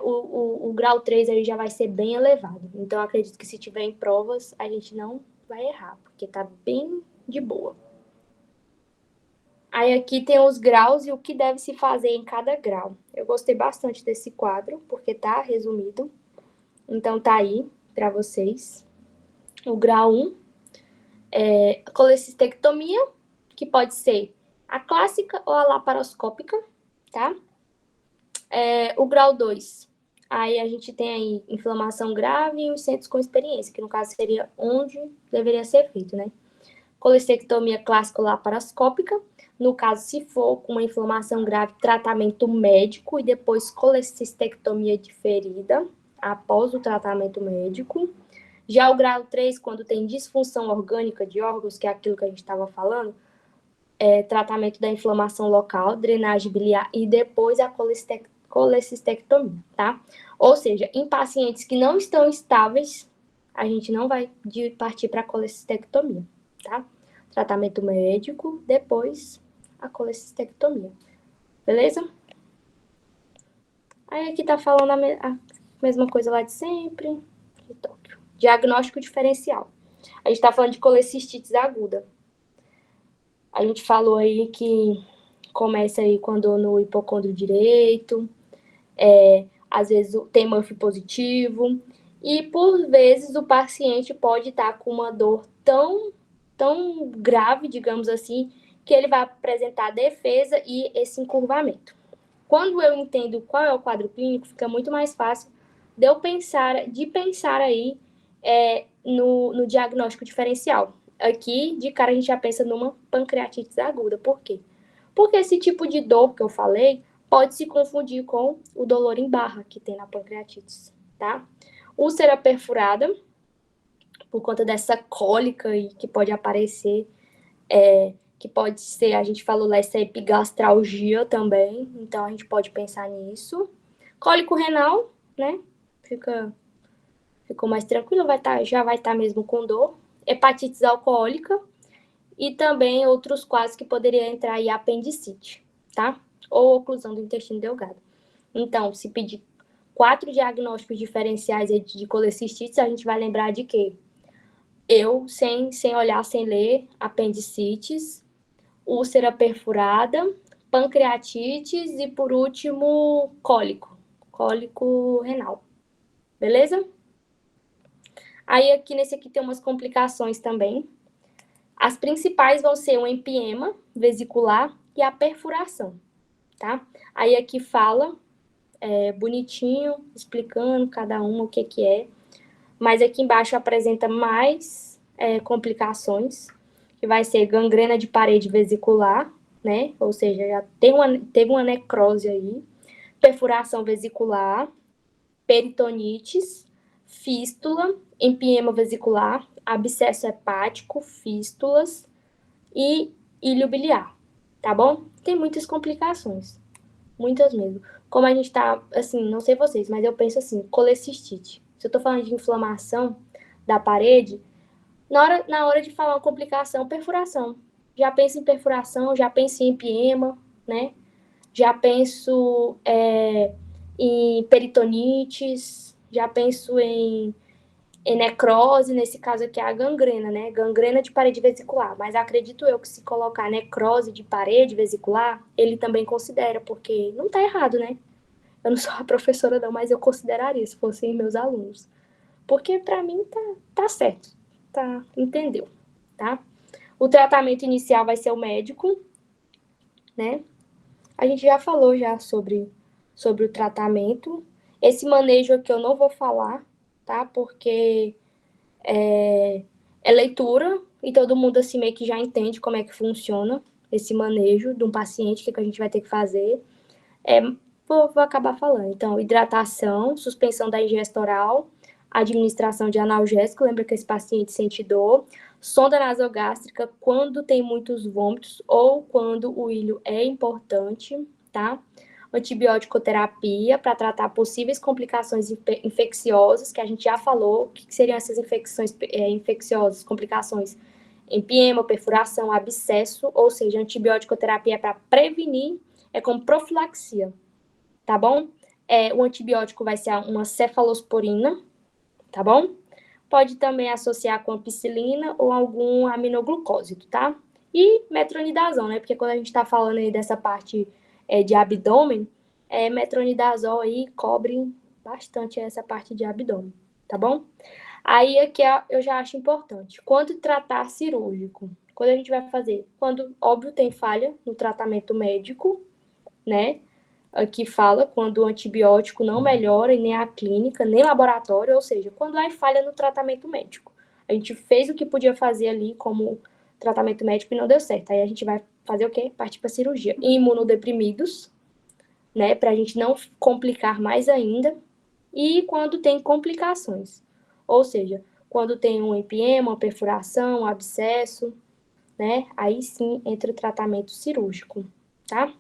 o grau 3 aí já vai ser bem elevado. Então, acredito que se tiver em provas, a gente não vai errar, porque tá bem de boa. Aí aqui tem os graus e o que deve se fazer em cada grau. Eu gostei bastante desse quadro, porque tá resumido. Então, tá aí para vocês. O grau 1 é colecistectomia, que pode ser a clássica ou a laparoscópica, tá? O grau 2, aí a gente tem aí inflamação grave e os centros com experiência, que no caso seria onde deveria ser feito, né? Colecistectomia clássica ou laparoscópica, no caso, se for com uma inflamação grave, tratamento médico e depois colecistectomia diferida após o tratamento médico. Já o grau 3, quando tem disfunção orgânica de órgãos, que é aquilo que a gente estava falando, tratamento da inflamação local, drenagem biliar e depois a colecistectomia, tá? Ou seja, em pacientes que não estão estáveis, a gente não vai partir para a colecistectomia, tá? Tratamento médico, depois a colecistectomia. Beleza? Aí aqui tá falando a mesma coisa lá de sempre. De Tóquio. Diagnóstico diferencial. A gente tá falando de colecistites aguda. A gente falou aí que começa aí quando no hipocôndrio direito, às vezes tem Murphy positivo, e por vezes o paciente pode estar com uma dor tão grave, digamos assim, que ele vai apresentar defesa e esse encurvamento. Quando eu entendo qual é o quadro clínico, fica muito mais fácil de eu pensar aí no diagnóstico diferencial. Aqui, de cara, a gente já pensa numa pancreatite aguda. Por quê? Porque esse tipo de dor que eu falei pode se confundir com o dolor em barra que tem na pancreatite, tá? Úlcera perfurada, por conta dessa cólica aí que pode aparecer, que pode ser, a gente falou lá, essa epigastralgia também, então a gente pode pensar nisso. Cólico renal, né? Ficou mais tranquilo, já vai estar mesmo com dor. Hepatite alcoólica, e também outros quadros que poderiam entrar aí apendicite, tá? Ou oclusão do intestino delgado. Então, se pedir 4 diagnósticos diferenciais aí de colecistite, a gente vai lembrar de quê? Sem olhar, sem ler, apendicites, úlcera perfurada, pancreatites e, por último, cólico renal. Beleza? Aí, aqui nesse aqui tem umas complicações também. As principais vão ser o empiema vesicular e a perfuração, tá? Aí aqui fala bonitinho, explicando cada uma o que é. Mas aqui embaixo apresenta mais complicações, que vai ser gangrena de parede vesicular, né? Ou seja, já teve uma necrose aí, perfuração vesicular, peritonites, fístula, empiema vesicular, abscesso hepático, fístulas e ilho biliar, tá bom? Tem muitas complicações, muitas mesmo. Como a gente tá, assim, não sei vocês, mas eu penso assim, colecistite. Se eu tô falando de inflamação da parede, na hora de falar uma complicação, perfuração. Já penso em perfuração, já penso em empiema, né? Já penso em peritonites, já penso em necrose, nesse caso aqui é a gangrena, né? Gangrena de parede vesicular. Mas acredito eu que se colocar necrose de parede vesicular, ele também considera, porque não tá errado, né? Eu não sou a professora não, mas eu consideraria se fossem meus alunos. Porque para mim tá certo, tá? Entendeu, tá? O tratamento inicial vai ser o médico, né? A gente já falou já sobre o tratamento. Esse manejo aqui eu não vou falar, tá? Porque é leitura e todo mundo assim meio que já entende como é que funciona esse manejo de um paciente, o que a gente vai ter que fazer. Vou acabar falando. Então, hidratação, suspensão da ingesta oral, administração de analgésico, lembra que esse paciente sente dor, sonda nasogástrica quando tem muitos vômitos ou quando o ilho é importante, tá? Antibiótico-terapia para tratar possíveis complicações infecciosas, que a gente já falou, o que seriam essas infecções infecciosas, complicações? Empiema, perfuração, abscesso, ou seja, antibiótico-terapia é para prevenir, é como profilaxia, tá bom? O antibiótico vai ser uma cefalosporina, tá bom? Pode também associar com ampicilina ou algum aminoglucósido, tá? E metronidazol, né? Porque quando a gente tá falando aí dessa parte de abdômen, metronidazol aí cobre bastante essa parte de abdômen, tá bom? Aí aqui eu já acho importante. Quando tratar cirúrgico? Quando a gente vai fazer? Quando, óbvio, tem falha no tratamento médico, né? Aqui fala quando o antibiótico não melhora e nem a clínica, nem laboratório, ou seja, quando há falha no tratamento médico. A gente fez o que podia fazer ali como tratamento médico e não deu certo. Aí a gente vai fazer o quê? Partir para cirurgia. Imunodeprimidos, né, para a gente não complicar mais ainda. E quando tem complicações, ou seja, quando tem um empiema, uma perfuração, um abscesso, né, aí sim entra o tratamento cirúrgico, tá?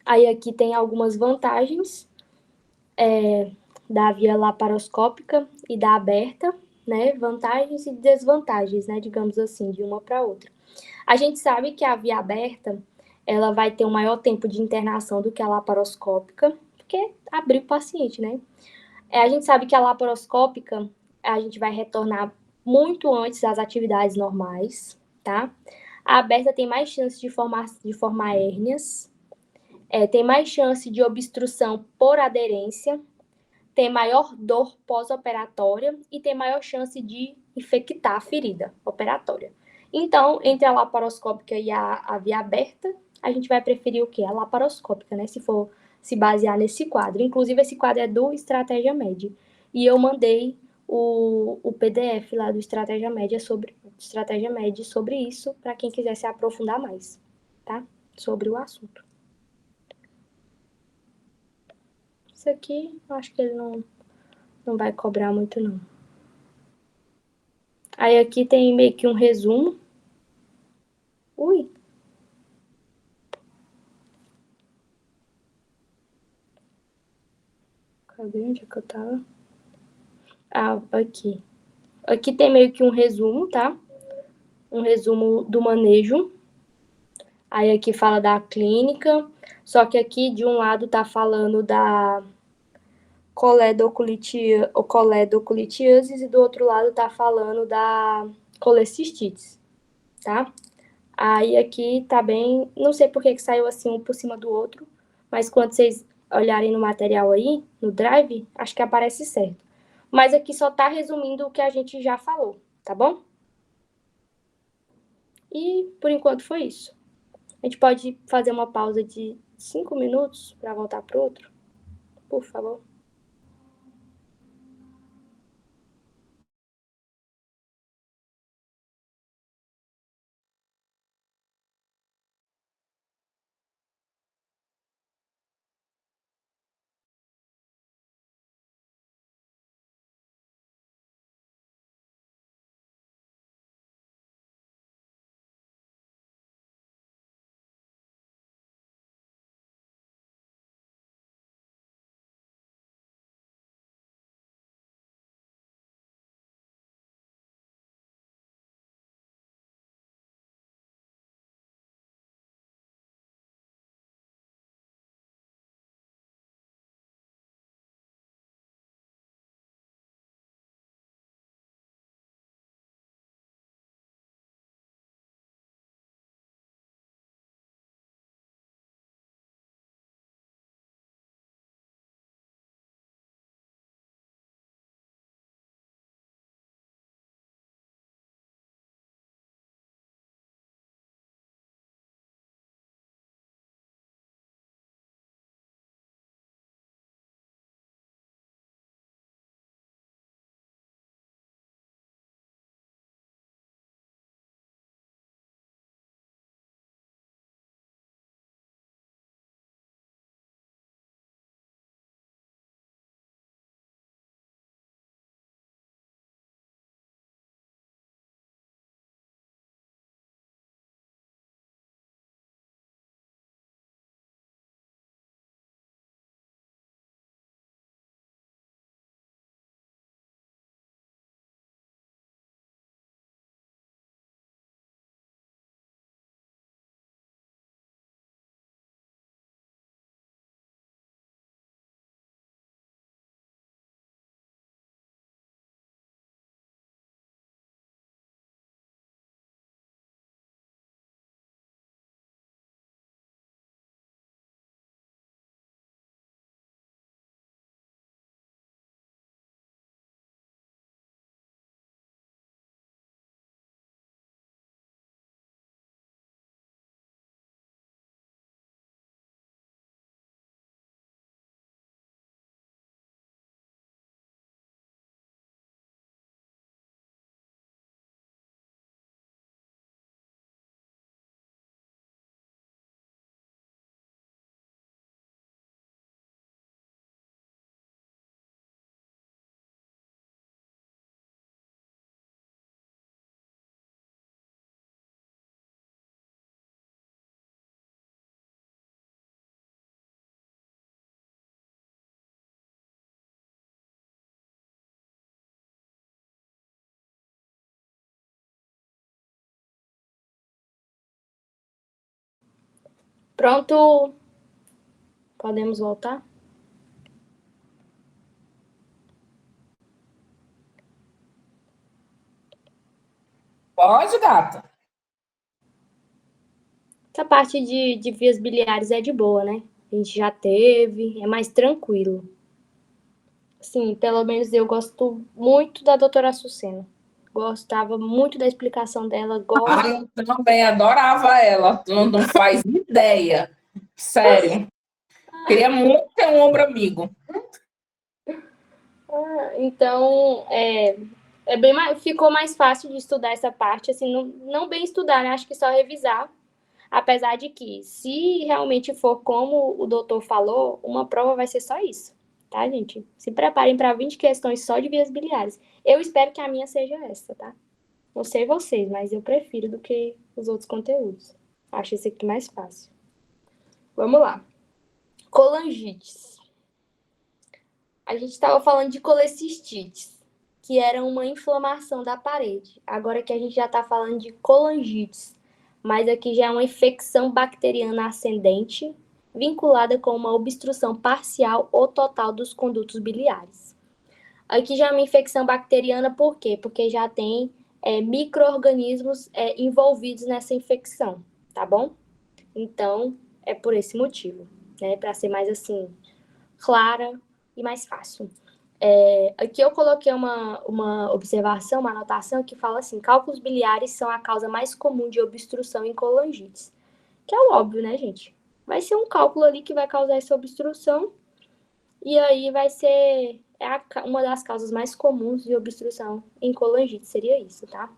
Aí aqui tem algumas vantagens da via laparoscópica e da aberta, né? Vantagens e desvantagens, né? Digamos assim, de uma para outra. A gente sabe que a via aberta, ela vai ter um maior tempo de internação do que a laparoscópica, porque abriu o paciente, né? A gente sabe que a laparoscópica, a gente vai retornar muito antes das atividades normais, tá? A aberta tem mais chance de formar hérnias, tem mais chance de obstrução por aderência, tem maior dor pós-operatória e tem maior chance de infectar a ferida operatória. Então, entre a laparoscópica e a via aberta, a gente vai preferir o quê? A laparoscópica, né? Se for se basear nesse quadro. Inclusive, esse quadro é do Estratégia Média. E eu mandei o PDF lá do Estratégia Média sobre isso, para quem quiser se aprofundar mais, tá? Sobre o assunto. Isso aqui, acho que ele não vai cobrar muito, não. Aí aqui tem meio que um resumo. Ui. Cadê? Onde é que eu tava? Ah, aqui. Aqui tem meio que um resumo, tá? um resumo do manejo. Aí aqui fala da clínica, só que aqui de um lado tá falando da coledoclitiase e do outro lado tá falando da colecistites, tá? Aí aqui tá bem, não sei por que saiu assim um por cima do outro, mas quando vocês olharem no material aí, no Drive, acho que aparece certo. Mas aqui só tá resumindo o que a gente já falou, tá bom? E por enquanto foi isso. A gente pode fazer uma pausa de 5 minutos para voltar pro outro, por favor. Pronto? Podemos voltar? Pode, gata. Essa parte de vias biliares é de boa, né? A gente já teve, é mais tranquilo. Sim, pelo menos eu gosto muito da doutora Açucena. Gostava muito da explicação dela, gosto. Eu também adorava ela. Tu não faz ideia. Sério. Queria muito ter um ombro amigo. Então, bem mais, ficou mais fácil de estudar essa parte, assim, não bem estudar, né? Acho que só revisar. Apesar de que, se realmente for como o doutor falou, uma prova vai ser só isso, tá, gente? Se preparem para 20 questões só de vias biliares. Eu espero que a minha seja essa, tá? Não sei vocês, mas eu prefiro do que os outros conteúdos. Acho esse aqui mais fácil. Vamos lá. Colangites. A gente estava falando de colecistites. que era uma inflamação da parede. Agora que a gente já está falando de colangites, mas aqui já é uma infecção bacteriana ascendente, vinculada com uma obstrução parcial ou total dos condutos biliares. Aqui já é uma infecção bacteriana, por quê? Porque já tem micro-organismos envolvidos nessa infecção, tá bom? Então, é por esse motivo, né? Para ser mais assim, clara e mais fácil. Aqui eu coloquei uma observação, uma anotação que fala assim: cálculos biliares são a causa mais comum de obstrução em colangites. Que é o óbvio, né, gente? Vai ser um cálculo ali que vai causar essa obstrução, e aí vai ser uma das causas mais comuns de obstrução em colangite, seria isso, tá?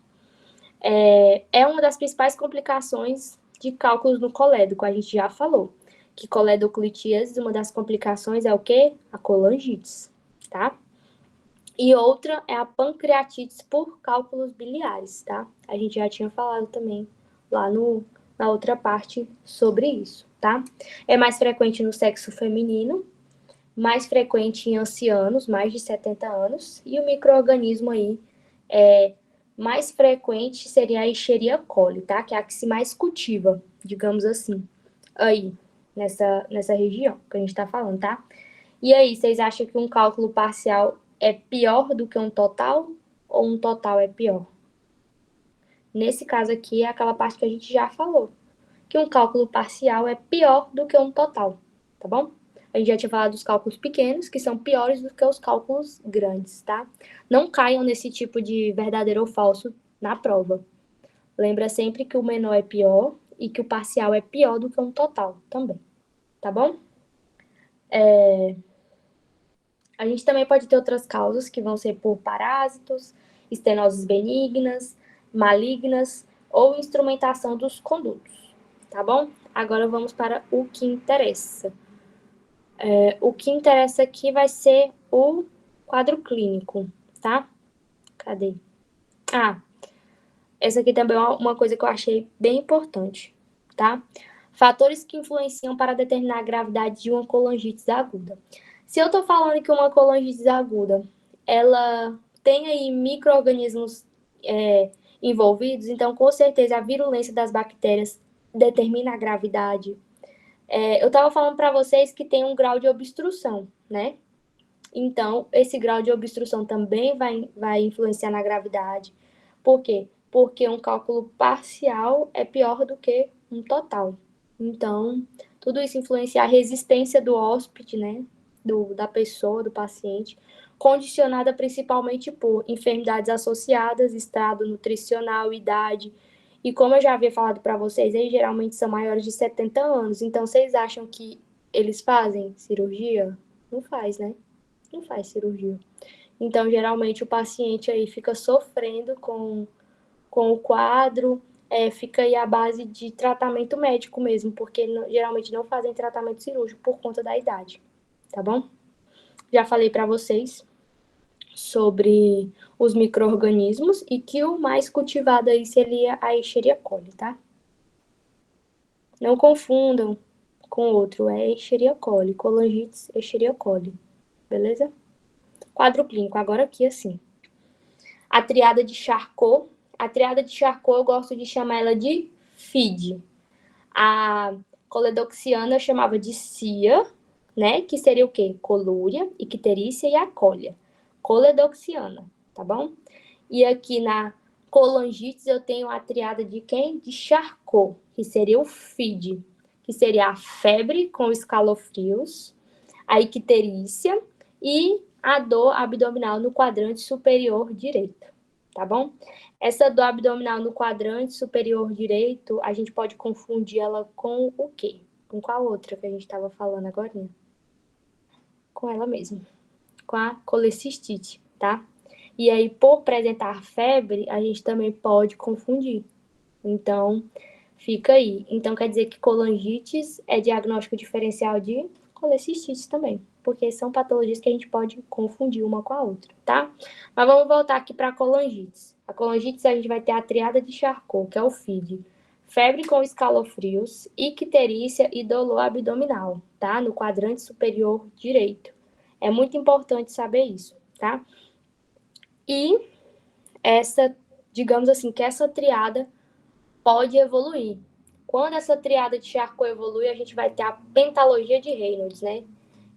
É uma das principais complicações de cálculos no colédoco, a gente já falou. Que coledoclitíase, uma das complicações é o quê? A colangite, tá? E outra é a pancreatite por cálculos biliares, tá? A gente já tinha falado também lá na outra parte sobre isso, tá? É mais frequente no sexo feminino, mais frequente em ancianos, mais de 70 anos, e o micro-organismo aí mais frequente seria a Escherichia coli, tá? Que é a que se mais cultiva, digamos assim, aí, nessa região que a gente tá falando, tá? E aí, vocês acham que um cálculo parcial é pior do que um total? Ou um total é pior? Nesse caso aqui, é aquela parte que a gente já falou. Que um cálculo parcial é pior do que um total, tá bom? A gente já tinha falado dos cálculos pequenos, que são piores do que os cálculos grandes, tá? Não caiam nesse tipo de verdadeiro ou falso na prova. Lembra sempre que o menor é pior e que o parcial é pior do que um total também, tá bom? A gente também pode ter outras causas, que vão ser por parásitos, estenoses benignas, malignas ou instrumentação dos condutos, tá bom? Agora vamos para o que interessa. O que interessa aqui vai ser o quadro clínico, tá? Cadê? Essa aqui também é uma coisa que eu achei bem importante, tá? Fatores que influenciam para determinar a gravidade de uma colangite aguda. Se eu tô falando que uma colangite aguda, ela tem aí micro-organismos envolvidos, então com certeza a virulência das bactérias determina a gravidade. Eu tava falando para vocês que tem um grau de obstrução, né? Então, esse grau de obstrução também vai influenciar na gravidade. Por quê? Porque um cálculo parcial é pior do que um total. Então, tudo isso influencia a resistência do hóspede, né? Da pessoa, do paciente, condicionada principalmente por enfermidades associadas, estado nutricional, idade. E como eu já havia falado para vocês, eles geralmente são maiores de 70 anos. Então, vocês acham que eles fazem cirurgia? Não faz, né? Não faz cirurgia. Então, geralmente, o paciente aí fica sofrendo com o quadro, fica aí à base de tratamento médico mesmo, porque geralmente não fazem tratamento cirúrgico por conta da idade, tá bom? Já falei para vocês sobre os micro-organismos e que o mais cultivado aí seria a Escherichia coli, tá? Não confundam com outro, é Escherichia coli, colangites Escherichia coli, beleza? Quadro clínico, agora aqui assim. A triada de Charcot. A triada de Charcot eu gosto de chamar ela de FID. A coledoxiana eu chamava de CIA, né? Que seria o quê? Colúria, icterícia e acólia. Coledoxiana, tá bom? E aqui na colangites eu tenho a triada de quem? De Charcot, que seria o FID, que seria a febre com escalofrios, a icterícia e a dor abdominal no quadrante superior direito, tá bom? Essa dor abdominal no quadrante superior direito, a gente pode confundir ela com o quê? Com qual outra que a gente estava falando agora? Com ela mesma, com a colecistite, tá? E aí, por apresentar febre, a gente também pode confundir. Então, fica aí. Então, quer dizer que colangites é diagnóstico diferencial de colecistite também, porque são patologias que a gente pode confundir uma com a outra, tá? Mas vamos voltar aqui para a colangites. A colangites a gente vai ter a triada de Charcot, que é o FID. Febre com escalofrios, icterícia e dolor abdominal, tá? No quadrante superior direito. É muito importante saber isso, tá? E digamos assim, que essa triada pode evoluir. Quando essa triada de Charcot evolui, a gente vai ter a pentalogia de Reynolds, né?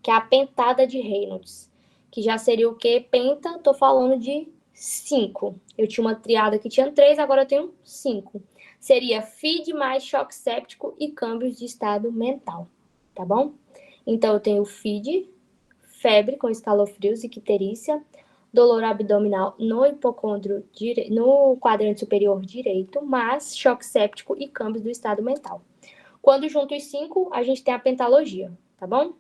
Que é a pentada de Reynolds. Que já seria o quê? Penta, tô falando de 5. Eu tinha uma triada que tinha 3, agora eu tenho 5. Seria FID mais choque séptico e câmbios de estado mental, tá bom? Então, eu tenho FID, febre com escalofrios e icterícia, dolor abdominal no hipocôndrio, no quadrante superior direito, mas choque séptico e câmbios do estado mental. Quando junto os 5, a gente tem a pentalogia, tá bom?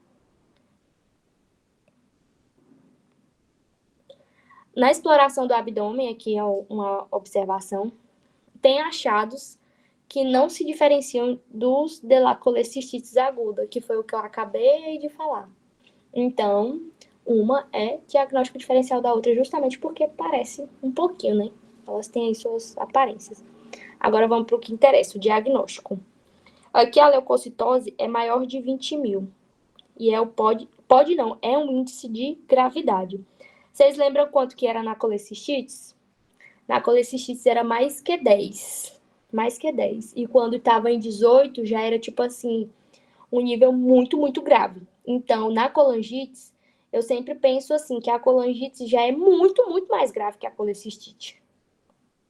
Na exploração do abdômen, aqui é uma observação, tem achados que não se diferenciam dos de la colecistites aguda, que foi o que eu acabei de falar. Então, uma é diagnóstico diferencial da outra, justamente porque parece um pouquinho, né? Elas têm aí suas aparências. Agora vamos para o que interessa, o diagnóstico. Aqui a leucocitose é maior de 20.000. E é é um índice de gravidade. Vocês lembram quanto que era na colecistites? Na colecistites era mais que 10. Mais que 10. E quando estava em 18, já era tipo assim, um nível muito, muito grave. Então, na colangites, eu sempre penso assim, que a colangite já é muito, muito mais grave que a colecistite.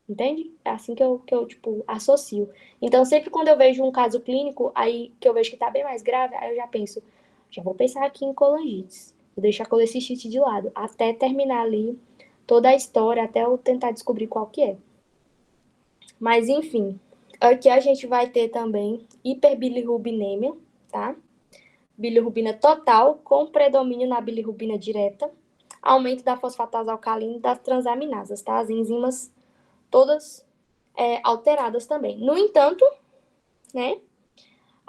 Entende? É assim que eu tipo, associo. Então, sempre quando eu vejo um caso clínico, aí que eu vejo que tá bem mais grave, aí eu já penso, já vou pensar aqui em colangites. Vou deixar a colecistite de lado, até terminar ali toda a história, até eu tentar descobrir qual que é. Mas, enfim, aqui a gente vai ter também hiperbilirrubinemia, tá? Bilirrubina total, com predomínio na bilirrubina direta, aumento da fosfatase alcalina e das transaminasas, tá? As enzimas todas alteradas também. No entanto, né,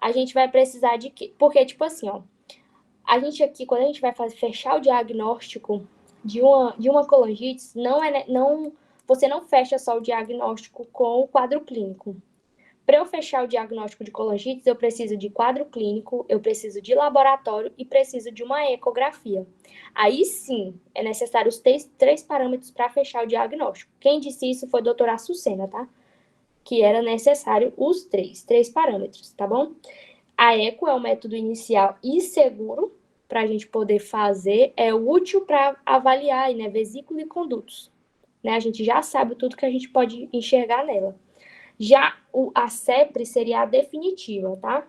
a gente vai precisar de que... Porque, tipo assim, ó, a gente aqui, quando a gente vai fechar o diagnóstico de uma colangite, você não fecha só o diagnóstico com o quadro clínico. Para eu fechar o diagnóstico de colangites, eu preciso de quadro clínico, eu preciso de laboratório e preciso de uma ecografia. Aí sim, é necessário os três parâmetros para fechar o diagnóstico. Quem disse isso foi a doutora Açucena, tá? Que era necessário os três parâmetros, tá bom? A eco é o método inicial e seguro para a gente poder fazer, é útil para avaliar, né, vesícula e condutos. Né? A gente já sabe tudo que a gente pode enxergar nela. Já a CEPRE seria a definitiva, tá?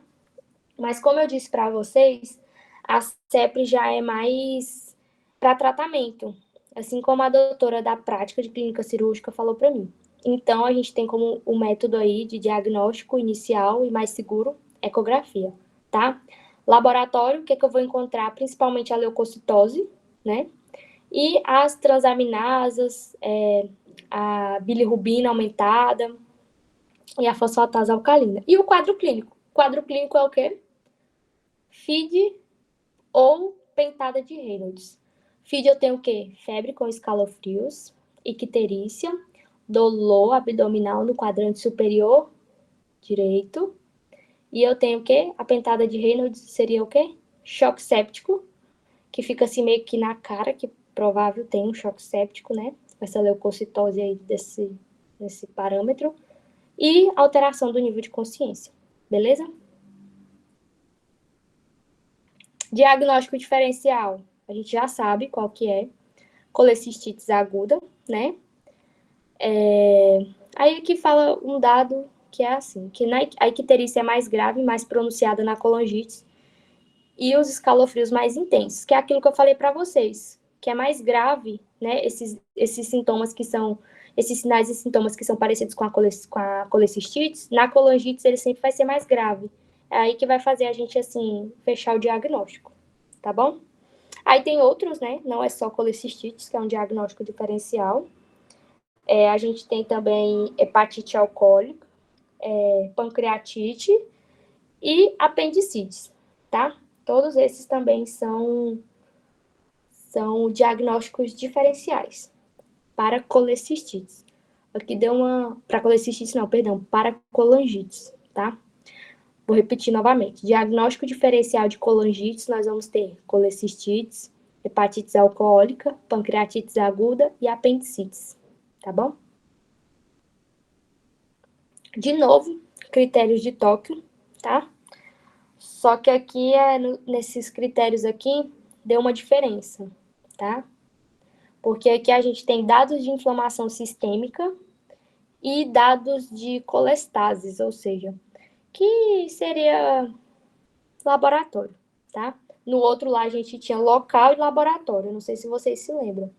Mas como eu disse para vocês, a CEPRE já é mais para tratamento, assim como a doutora da prática de clínica cirúrgica falou para mim. Então, a gente tem como o método aí de diagnóstico inicial e mais seguro, ecografia, tá? Laboratório, o que eu vou encontrar? Principalmente a leucocitose, né? E as transaminasas, a bilirrubina aumentada, e a fosfatase alcalina. E o quadro clínico? O quadro clínico é o quê? FID ou pentada de Reynolds. FID eu tenho o quê? Febre com escalofrios, icterícia, dolor abdominal no quadrante superior direito. E eu tenho o quê? A pentada de Reynolds seria o quê? Choque séptico, que fica assim meio que na cara, que provável tem um choque séptico, né? Essa leucocitose aí desse parâmetro. E alteração do nível de consciência, beleza? Diagnóstico diferencial, a gente já sabe qual que é. Colecistites aguda, né? Aí aqui fala um dado que é assim, que a icterícia é mais grave, mais pronunciada na colangite, e os escalofrios mais intensos, que é aquilo que eu falei para vocês, que é mais grave, né? Esses sintomas que são... Esses sinais e sintomas que são parecidos com a colecistites, na colangite ele sempre vai ser mais grave. É aí que vai fazer a gente, assim, fechar o diagnóstico, tá bom? Aí tem outros, né? Não é só colecistites, que é um diagnóstico diferencial. A gente tem também hepatite alcoólica, pancreatite e apendicites, tá? Todos esses também são diagnósticos diferenciais para colecistites. Aqui deu para colecistites não, perdão, para colangites, tá? Vou repetir novamente. Diagnóstico diferencial de colangites, nós vamos ter colecistites, hepatites alcoólica, pancreatites aguda e apendicites, tá bom? De novo, critérios de Tóquio, tá? Só que aqui, nesses critérios aqui, deu uma diferença, tá? Porque aqui a gente tem dados de inflamação sistêmica e dados de colestases, ou seja, que seria laboratório, tá? No outro lá a gente tinha local e laboratório, não sei se vocês se lembram.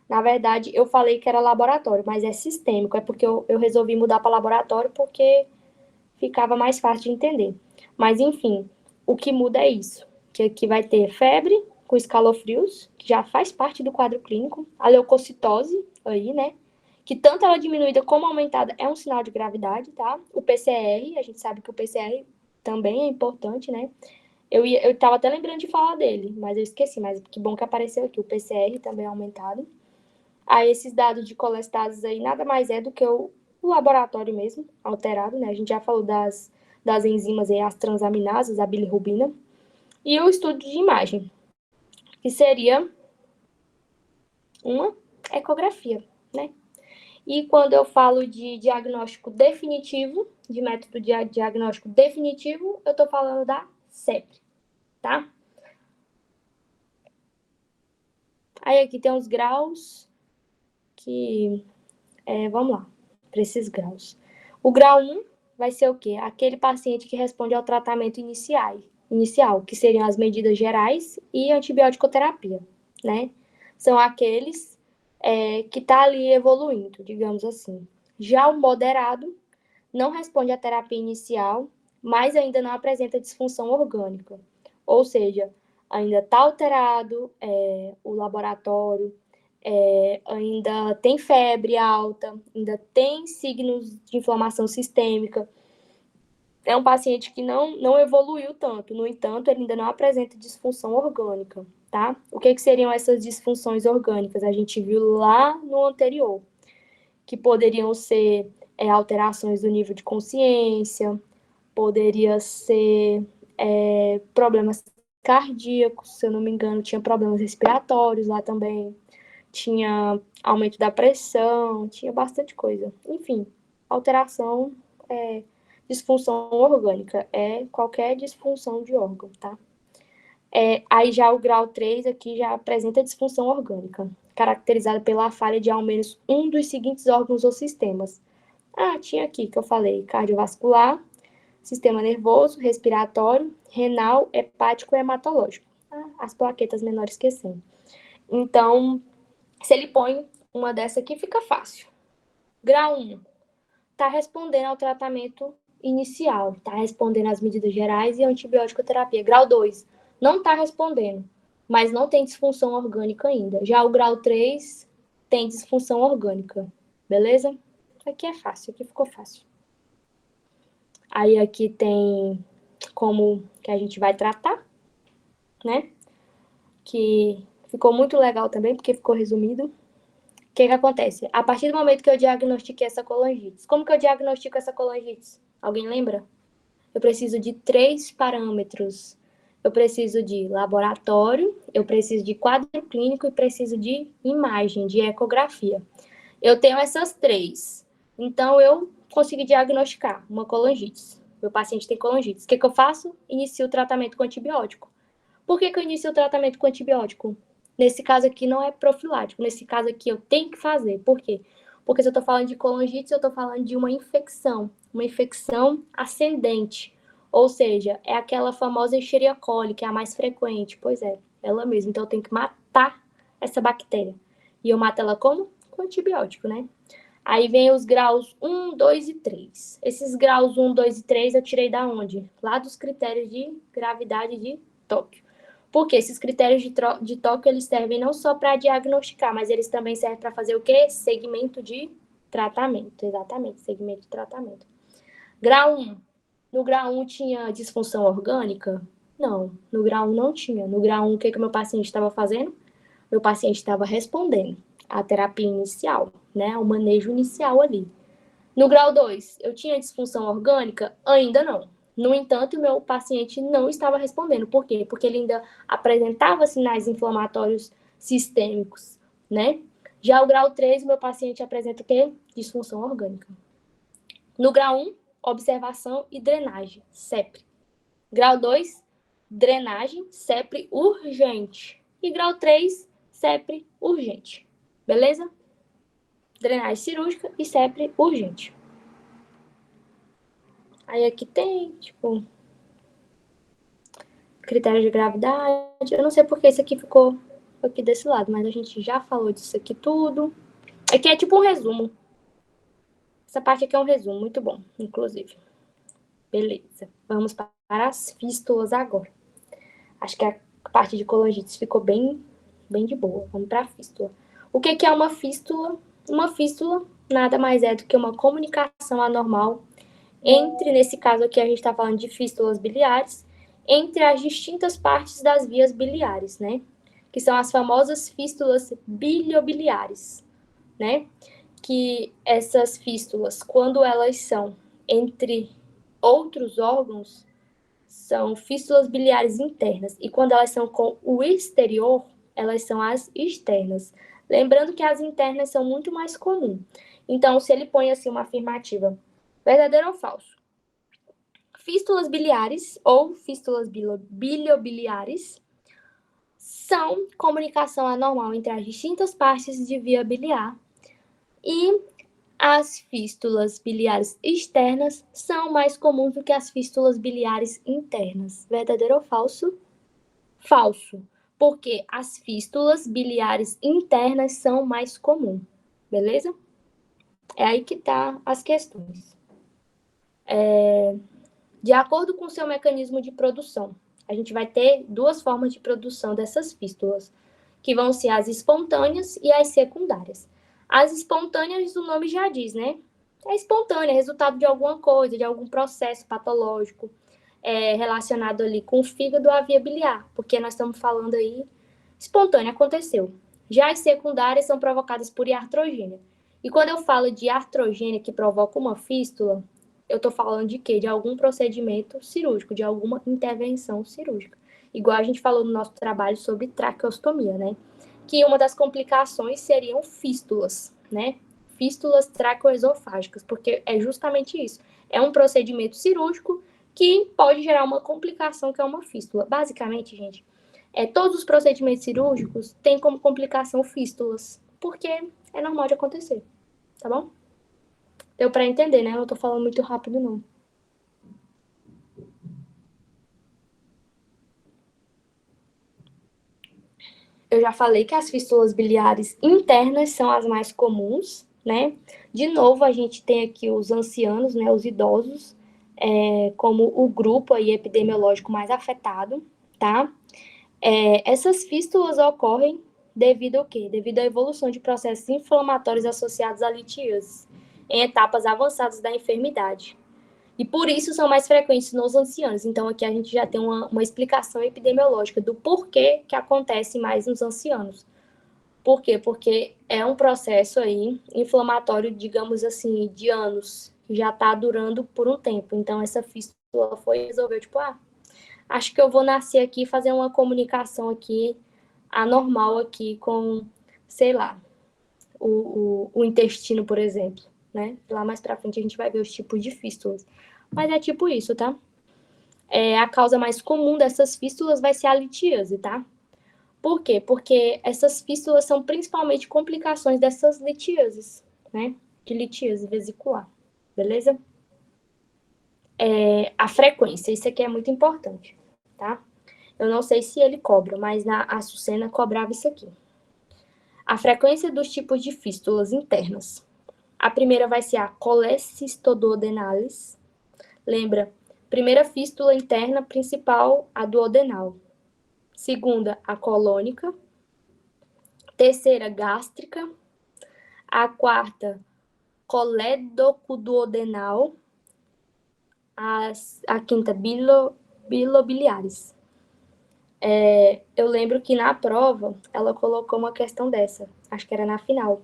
Na verdade, eu falei que era laboratório, mas é sistêmico, é porque eu resolvi mudar para laboratório porque ficava mais fácil de entender. Mas, enfim, o que muda é isso, que aqui vai ter febre com escalofrios, que já faz parte do quadro clínico, a leucocitose aí, né? Que tanto ela diminuída como aumentada é um sinal de gravidade, tá? O PCR, a gente sabe que o PCR também é importante, né? Eu tava até lembrando de falar dele, mas eu esqueci, mas que bom que apareceu aqui. O PCR também é aumentado. Aí esses dados de colestases aí nada mais é do que o laboratório mesmo, alterado, né? A gente já falou das enzimas aí, as transaminases, a bilirrubina. E o estudo de imagem, que seria uma ecografia, né? E quando eu falo de diagnóstico definitivo, de método de diagnóstico definitivo, eu tô falando da CEP, tá? Aí aqui tem os graus que... vamos lá, para esses graus. O grau 1 vai ser o quê? Aquele paciente que responde ao tratamento inicial, que seriam as medidas gerais e antibiótico-terapia, né? São aqueles que tá ali evoluindo, digamos assim. Já o moderado não responde à terapia inicial, mas ainda não apresenta disfunção orgânica. Ou seja, ainda está alterado o laboratório, ainda tem febre alta, ainda tem signos de inflamação sistêmica. É um paciente que não evoluiu tanto, no entanto, ele ainda não apresenta disfunção orgânica, tá? O que seriam essas disfunções orgânicas? A gente viu lá no anterior, que poderiam ser alterações do nível de consciência, poderia ser problemas cardíacos, se eu não me engano, tinha problemas respiratórios lá também, tinha aumento da pressão, tinha bastante coisa. Enfim, alteração, disfunção orgânica, qualquer disfunção de órgão, tá? Aí já o grau 3 aqui já apresenta disfunção orgânica, caracterizada pela falha de ao menos um dos seguintes órgãos ou sistemas. Tinha aqui que eu falei, cardiovascular, sistema nervoso, respiratório, renal, hepático e hematológico. As plaquetas menores que 100. Então, se ele põe uma dessa aqui, fica fácil. Grau 1, está respondendo ao tratamento inicial, está respondendo às medidas gerais e antibiótico terapia. Grau 2, não está respondendo, mas não tem disfunção orgânica ainda. Já o grau 3 tem disfunção orgânica, beleza? Aqui é fácil, aqui ficou fácil. Aí aqui tem como que a gente vai tratar, né? Que ficou muito legal também, porque ficou resumido. O que acontece? A partir do momento que eu diagnostiquei essa colangite, como que eu diagnostico essa colangite? Alguém lembra? Eu preciso de 3 parâmetros. Eu preciso de laboratório, eu preciso de quadro clínico e preciso de imagem, de ecografia. Eu tenho essas 3. Então, eu consegui diagnosticar uma colangite. Meu paciente tem colangite. O que eu faço? Inicio o tratamento com antibiótico. Por que eu inicio o tratamento com antibiótico? Nesse caso aqui não é profilático. Nesse caso aqui eu tenho que fazer. Por quê? Porque se eu estou falando de colangite, eu estou falando de uma infecção ascendente. Ou seja, é aquela famosa Escherichia coli, que é a mais frequente. Pois é, ela mesma. Então eu tenho que matar essa bactéria. E eu mato ela como? Com antibiótico, né? Aí vem os graus 1, 2 e 3. Esses graus 1, 2 e 3 eu tirei da onde? Lá dos critérios de gravidade de Tóquio. Porque esses critérios de Tóquio, eles servem não só para diagnosticar, mas eles também servem para fazer o quê? Segmento de tratamento. Exatamente, segmento de tratamento. Grau 1. No grau 1 tinha disfunção orgânica? Não, no grau 1 não tinha. No grau 1, o que o meu paciente estava fazendo? Meu paciente estava respondendo à terapia inicial, né? O manejo inicial ali. No grau 2, eu tinha disfunção orgânica? Ainda não. No entanto, o meu paciente não estava respondendo. Por quê? Porque ele ainda apresentava sinais inflamatórios sistêmicos, né? Já o grau 3, o meu paciente apresenta o quê? Disfunção orgânica. No grau 1, observação e drenagem, CEPRE. Grau 2, drenagem, CEPRE urgente. E grau 3, CEPRE urgente. Beleza? Drenagem cirúrgica e CEPRE urgente. Aí aqui tem, tipo, critério de gravidade. Eu não sei porque isso aqui ficou aqui desse lado, mas a gente já falou disso aqui tudo. Aqui é tipo um resumo. Essa parte aqui é um resumo, muito bom, inclusive. Beleza. Vamos para as fístulas agora. Acho que a parte de colangites ficou bem de boa. Vamos para a fístula. O que é uma fístula? Uma fístula nada mais é do que uma comunicação anormal entre, nesse caso aqui a gente está falando de fístulas biliares, entre as distintas partes das vias biliares, né? Que são as famosas fístulas biliobiliares, né? Que essas fístulas, quando elas são entre outros órgãos, são fístulas biliares internas. E quando elas são com o exterior, elas são as externas. Lembrando que as internas são muito mais comuns. Então, se ele põe assim uma afirmativa, verdadeiro ou falso? Fístulas biliares ou fístulas biliobiliares são comunicação anormal entre as distintas partes de via biliar e as fístulas biliares externas são mais comuns do que as fístulas biliares internas. Verdadeiro ou falso? Falso, porque as fístulas biliares internas são mais comuns, beleza? É aí que tá as questões. De acordo com o seu mecanismo de produção, a gente vai ter duas formas de produção dessas fístulas, que vão ser as espontâneas e as secundárias. As espontâneas, o nome já diz, né? É espontânea, é resultado de alguma coisa, de algum processo patológico relacionado ali com o fígado ou a via biliar, porque nós estamos falando aí, espontânea, aconteceu. Já as secundárias são provocadas por iatrogênia. E quando eu falo de iatrogênia que provoca uma fístula, eu estou falando de quê? De algum procedimento cirúrgico, de alguma intervenção cirúrgica. Igual a gente falou no nosso trabalho sobre traqueostomia, né? Que uma das complicações seriam fístulas, né? Fístulas traqueoesofágicas, porque é justamente isso. É um procedimento cirúrgico que pode gerar uma complicação que é uma fístula. Basicamente, gente, todos os procedimentos cirúrgicos têm como complicação fístulas, porque é normal de acontecer, tá bom? Deu para entender, né? Eu não tô falando muito rápido, não. Eu já falei que as fístulas biliares internas são as mais comuns, né? De novo, a gente tem aqui os ancianos, né? Os idosos, como o grupo aí epidemiológico mais afetado, tá? Essas fístulas ocorrem devido ao quê? Devido à evolução de processos inflamatórios associados à litíase, em etapas avançadas da enfermidade. E por isso são mais frequentes nos ancianos. Então, aqui a gente já tem uma explicação epidemiológica do porquê que acontece mais nos ancianos. Por quê? Porque é um processo aí inflamatório, digamos assim, de anos, que já está durando por um tempo. Então, essa fístula foi e resolveu, tipo, acho que eu vou nascer aqui e fazer uma comunicação aqui anormal aqui com, sei lá, o intestino, por exemplo, né? Lá mais pra frente a gente vai ver os tipos de fístulas. Mas é tipo isso, tá? A causa mais comum dessas fístulas vai ser a litíase, tá? Por quê? Porque essas fístulas são principalmente complicações dessas litíases, né? De litíase vesicular, beleza? A frequência, isso aqui é muito importante, tá? Eu não sei se ele cobra, mas na Açucena cobrava isso aqui. A frequência dos tipos de fístulas internas. A primeira vai ser a colecistoduodenalis. Lembra? Primeira fístula interna principal, a duodenal. Segunda, a colônica. Terceira, gástrica. A quarta, colédocoduodenal. A quinta, bilobiliares. Eu lembro que na prova ela colocou uma questão dessa, acho que era na final,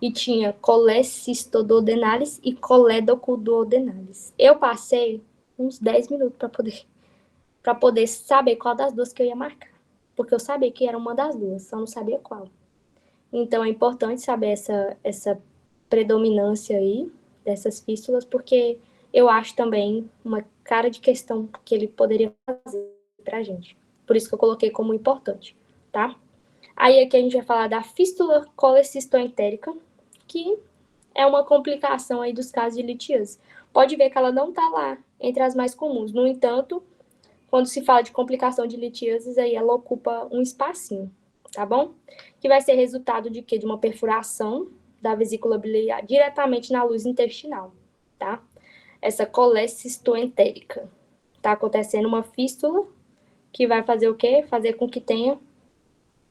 e tinha colecistoduodenalis e colédocoduodenalis. Eu passei uns 10 minutos para poder saber qual das duas que eu ia marcar. Porque eu sabia que era uma das duas, só não sabia qual. Então, é importante saber essa predominância aí dessas fístulas, porque eu acho também uma cara de questão que ele poderia fazer pra gente. Por isso que eu coloquei como importante, tá? Aí aqui a gente vai falar da fístula colecistoentérica, que é uma complicação aí dos casos de litíase. Pode ver que ela não tá lá entre as mais comuns. No entanto, quando se fala de complicação de litíases, aí ela ocupa um espacinho, tá bom? Que vai ser resultado de quê? De uma perfuração da vesícula biliar diretamente na luz intestinal, tá? Essa colecistoentérica. Tá acontecendo uma fístula que vai fazer o quê? Fazer com que tenha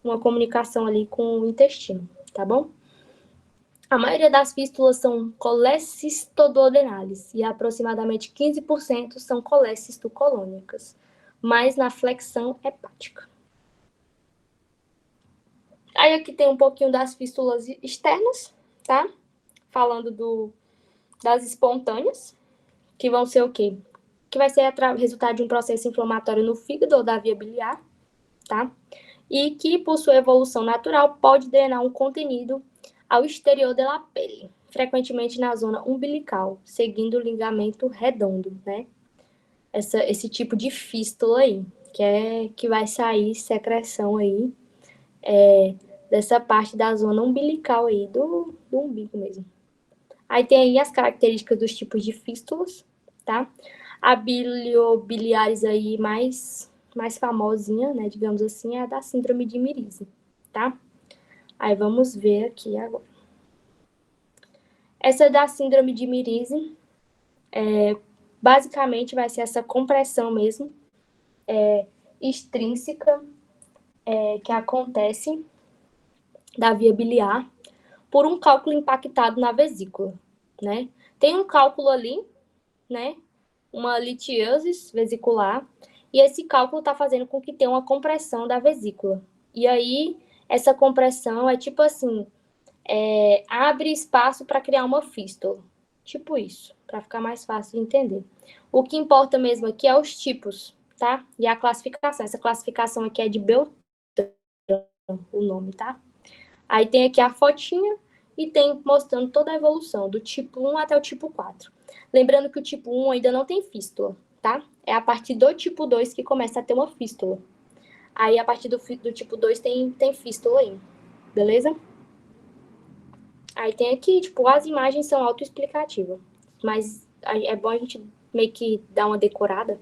uma comunicação ali com o intestino, tá bom? A maioria das fístulas são colecistoduodenales e aproximadamente 15% são colecistocolônicas, mas na flexão hepática. Aí aqui tem um pouquinho das fístulas externas, tá? Falando das espontâneas, que vão ser o quê? Que vai ser resultado de um processo inflamatório no fígado ou da via biliar, tá? E que, por sua evolução natural, pode drenar um contenido ao exterior da pele, frequentemente na zona umbilical, seguindo o ligamento redondo, né? Esse tipo de fístula aí, que vai sair secreção aí dessa parte da zona umbilical aí, do umbigo mesmo. Aí tem aí as características dos tipos de fístulas, tá? A biliobiliares aí mais famosinha, né, digamos assim, é a da síndrome de Merise, tá? Aí vamos ver aqui agora. Essa da síndrome de Merise, basicamente vai ser essa compressão mesmo, extrínseca, que acontece da via biliar por um cálculo impactado na vesícula, né? Tem um cálculo ali, né? Uma litiase vesicular, e esse cálculo está fazendo com que tenha uma compressão da vesícula. E aí, essa compressão é tipo assim, abre espaço para criar uma fístula. Tipo isso, para ficar mais fácil de entender. O que importa mesmo aqui é os tipos, tá? E a classificação. Essa classificação aqui é de Beltrão, o nome, tá? Aí tem aqui a fotinha e tem mostrando toda a evolução, do tipo 1 até o tipo 4. Lembrando que o tipo 1 ainda não tem fístula, tá? É a partir do tipo 2 que começa a ter uma fístula. Aí, a partir do tipo 2 tem fístula aí, beleza? Aí tem aqui, tipo, as imagens são autoexplicativas, mas é bom a gente meio que dar uma decorada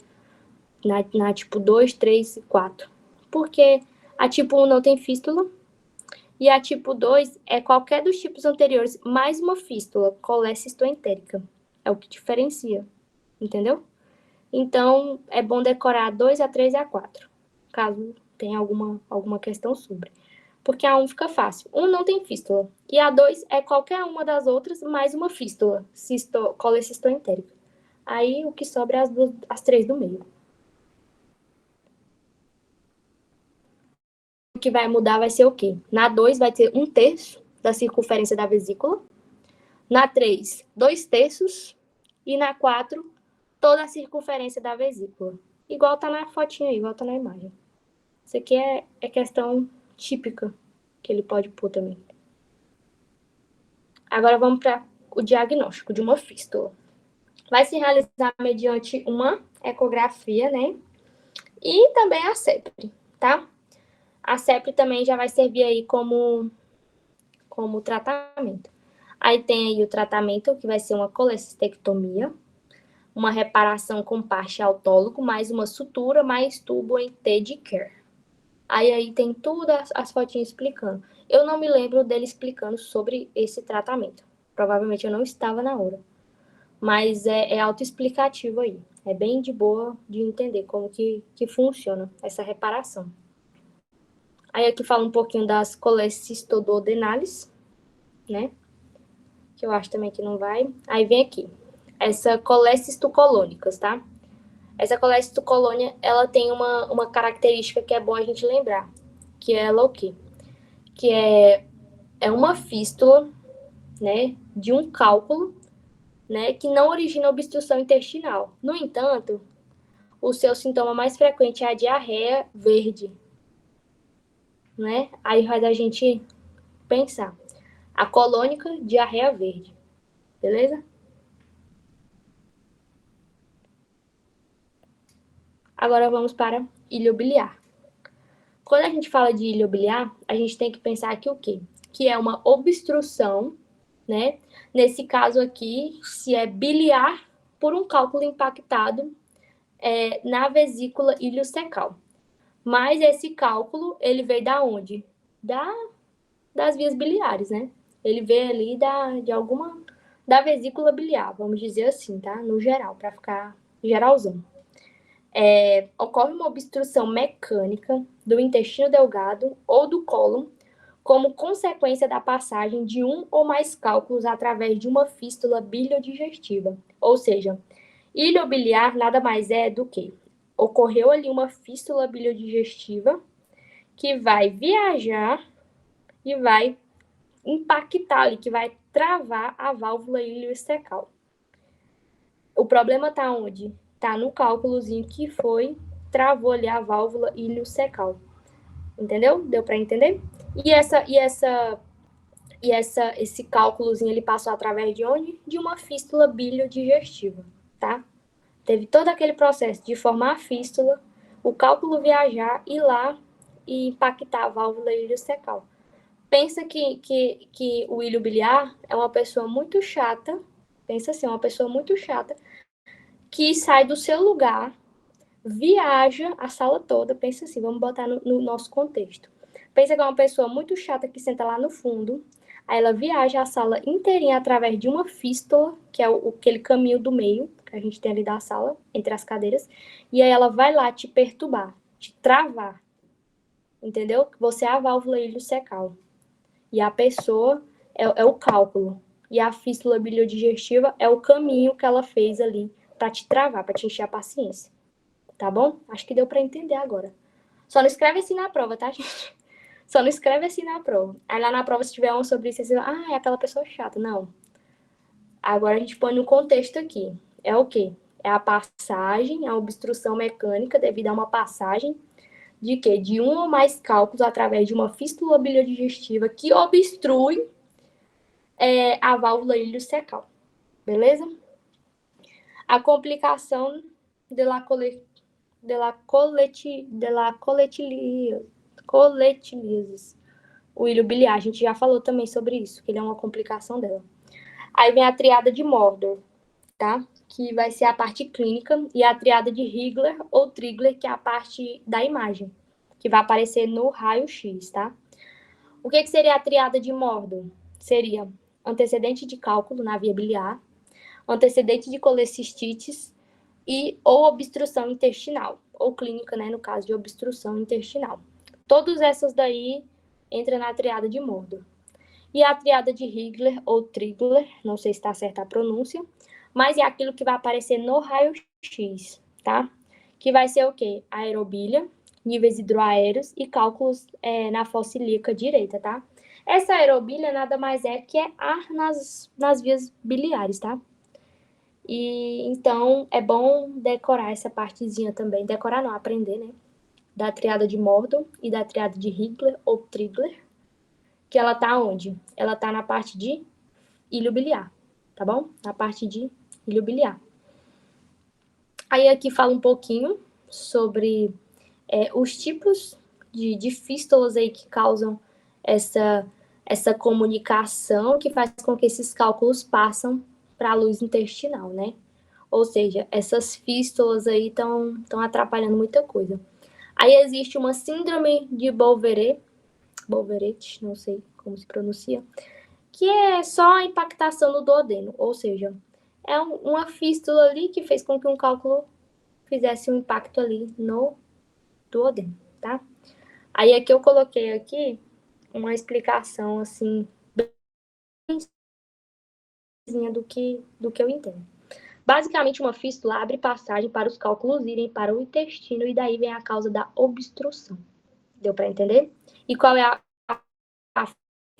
na tipo 2, 3 e 4. Porque a tipo 1 não tem fístula, e a tipo 2 é qualquer dos tipos anteriores mais uma fístula colecistoentérica. É o que diferencia, entendeu? Então, é bom decorar a 2, a 3 e a 4, caso tenha alguma questão sobre. Porque a 1 fica fácil. 1 não tem fístula. E a 2 é qualquer uma das outras mais uma fístula colecistoentérica. Aí, o que sobra é as 3 do meio. O que vai mudar vai ser o quê? Na 2 vai ter 1/3 da circunferência da vesícula. Na 3, 2/3. E na 4, toda a circunferência da vesícula. Igual tá na fotinha aí, igual tá na imagem. Isso aqui é questão típica que ele pode pôr também. Agora vamos para o diagnóstico de uma fístula. Vai se realizar mediante uma ecografia, né? E também a CEPRE, tá? A CEPRE também já vai servir aí como tratamento. Aí tem aí o tratamento, que vai ser uma colecistectomia, uma reparação com parte autólogo, mais uma sutura, mais tubo em T de Kerr. Aí tem tudo as fotinhas explicando. Eu não me lembro dele explicando sobre esse tratamento. Provavelmente eu não estava na hora. Mas é autoexplicativo aí. É bem de boa de entender como que funciona essa reparação. Aí aqui fala um pouquinho das colecistoduodenales, né? Que eu acho também que não vai. Aí vem aqui. Essa colecistocolônicas, tá? Essa colecistocolônia, ela tem uma característica que é bom a gente lembrar. Que é ela o quê? Que é uma fístula, né? De um cálculo né, que não origina obstrução intestinal. No entanto, o seu sintoma mais frequente é a diarreia verde, né? Aí faz a gente pensar. A colônica, diarreia verde, beleza? Agora vamos para ilho biliar. Quando a gente fala de ilho biliar, a gente tem que pensar aqui o quê? Que é uma obstrução, né? Nesse caso aqui, se é biliar por um cálculo impactado na vesícula iliocecal. Mas esse cálculo, ele veio da onde? Das vias biliares, né? Ele veio ali da vesícula biliar, vamos dizer assim, tá? No geral, para ficar geralzão. Ocorre uma obstrução mecânica do intestino delgado ou do cólon como consequência da passagem de um ou mais cálculos através de uma fístula biliodigestiva. Ou seja, ilho biliar nada mais é do que ocorreu ali uma fístula biliodigestiva que vai viajar e vai impactar ali, que vai travar a válvula iliocecal. O problema está onde? Está no cálculozinho que travou ali a válvula iliocecal. Entendeu? Deu para entender? Esse cálculozinho ele passou através de onde? De uma fístula biliodigestiva, tá? Teve todo aquele processo de formar a fístula, o cálculo viajar, ir lá e impactar a válvula iliocecal. Pensa que o ilho biliar é uma pessoa muito chata, pensa assim, uma pessoa muito chata, que sai do seu lugar, viaja a sala toda, pensa assim, vamos botar no nosso contexto. Pensa que é uma pessoa muito chata que senta lá no fundo, aí ela viaja a sala inteirinha através de uma fístula, que é aquele caminho do meio, que a gente tem ali da sala, entre as cadeiras, e aí ela vai lá te perturbar, te travar, entendeu? Você é a válvula iliocecal. E a pessoa é o cálculo. E a fístula biliodigestiva é o caminho que ela fez ali para te travar, para te encher a paciência. Tá bom? Acho que deu para entender agora. Só não escreve assim na prova, tá, gente? Só não escreve assim na prova. Aí lá na prova, se tiver um sobre isso, você vai, é aquela pessoa chata. Não. Agora a gente põe no contexto aqui. É o quê? É a passagem, a obstrução mecânica devido a uma passagem de quê? De um ou mais cálculos através de uma fístula biliodigestiva que obstrui a válvula iliocecal. Beleza? A complicação de la coletilíase. O ilho biliar, a gente já falou também sobre isso, que ele é uma complicação dela. Aí vem a triada de Mordor, tá? Que vai ser a parte clínica, e a triada de Higler ou Trigler, que é a parte da imagem, que vai aparecer no raio-x, tá? O que seria a triada de Mordor? Seria antecedente de cálculo na via biliar, antecedente de colecistites ou obstrução intestinal, ou clínica, né, no caso de obstrução intestinal. Todas essas daí entram na triada de Mordor. E a triada de Higler ou Trigler, não sei se está certa a pronúncia, mas é aquilo que vai aparecer no raio-x, tá? Que vai ser o quê? Aerobília, níveis hidroaéreos e cálculos na fossa ilíaca direita, tá? Essa aerobília nada mais é que é ar nas vias biliares, tá? E então é bom decorar essa partezinha também. Decorar não, aprender, né? Da triada de Mordor e da triada de Higler ou Trigler. Que ela tá onde? Ela tá na parte de ilho biliar, tá bom? Na parte de ilho biliar. Aí aqui fala um pouquinho sobre os tipos de fístulas aí que causam essa comunicação que faz com que esses cálculos passam para a luz intestinal, né? Ou seja, essas fístulas aí estão atrapalhando muita coisa. Aí existe uma síndrome de Bolveret, não sei como se pronuncia, que é só a impactação no duodeno, ou seja, é uma fístula ali que fez com que um cálculo fizesse um impacto ali no duodeno, tá? Aí aqui eu coloquei aqui uma explicação, assim, bem do que eu entendo. Basicamente, uma fístula abre passagem para os cálculos irem para o intestino e daí vem a causa da obstrução. Deu para entender? E qual é a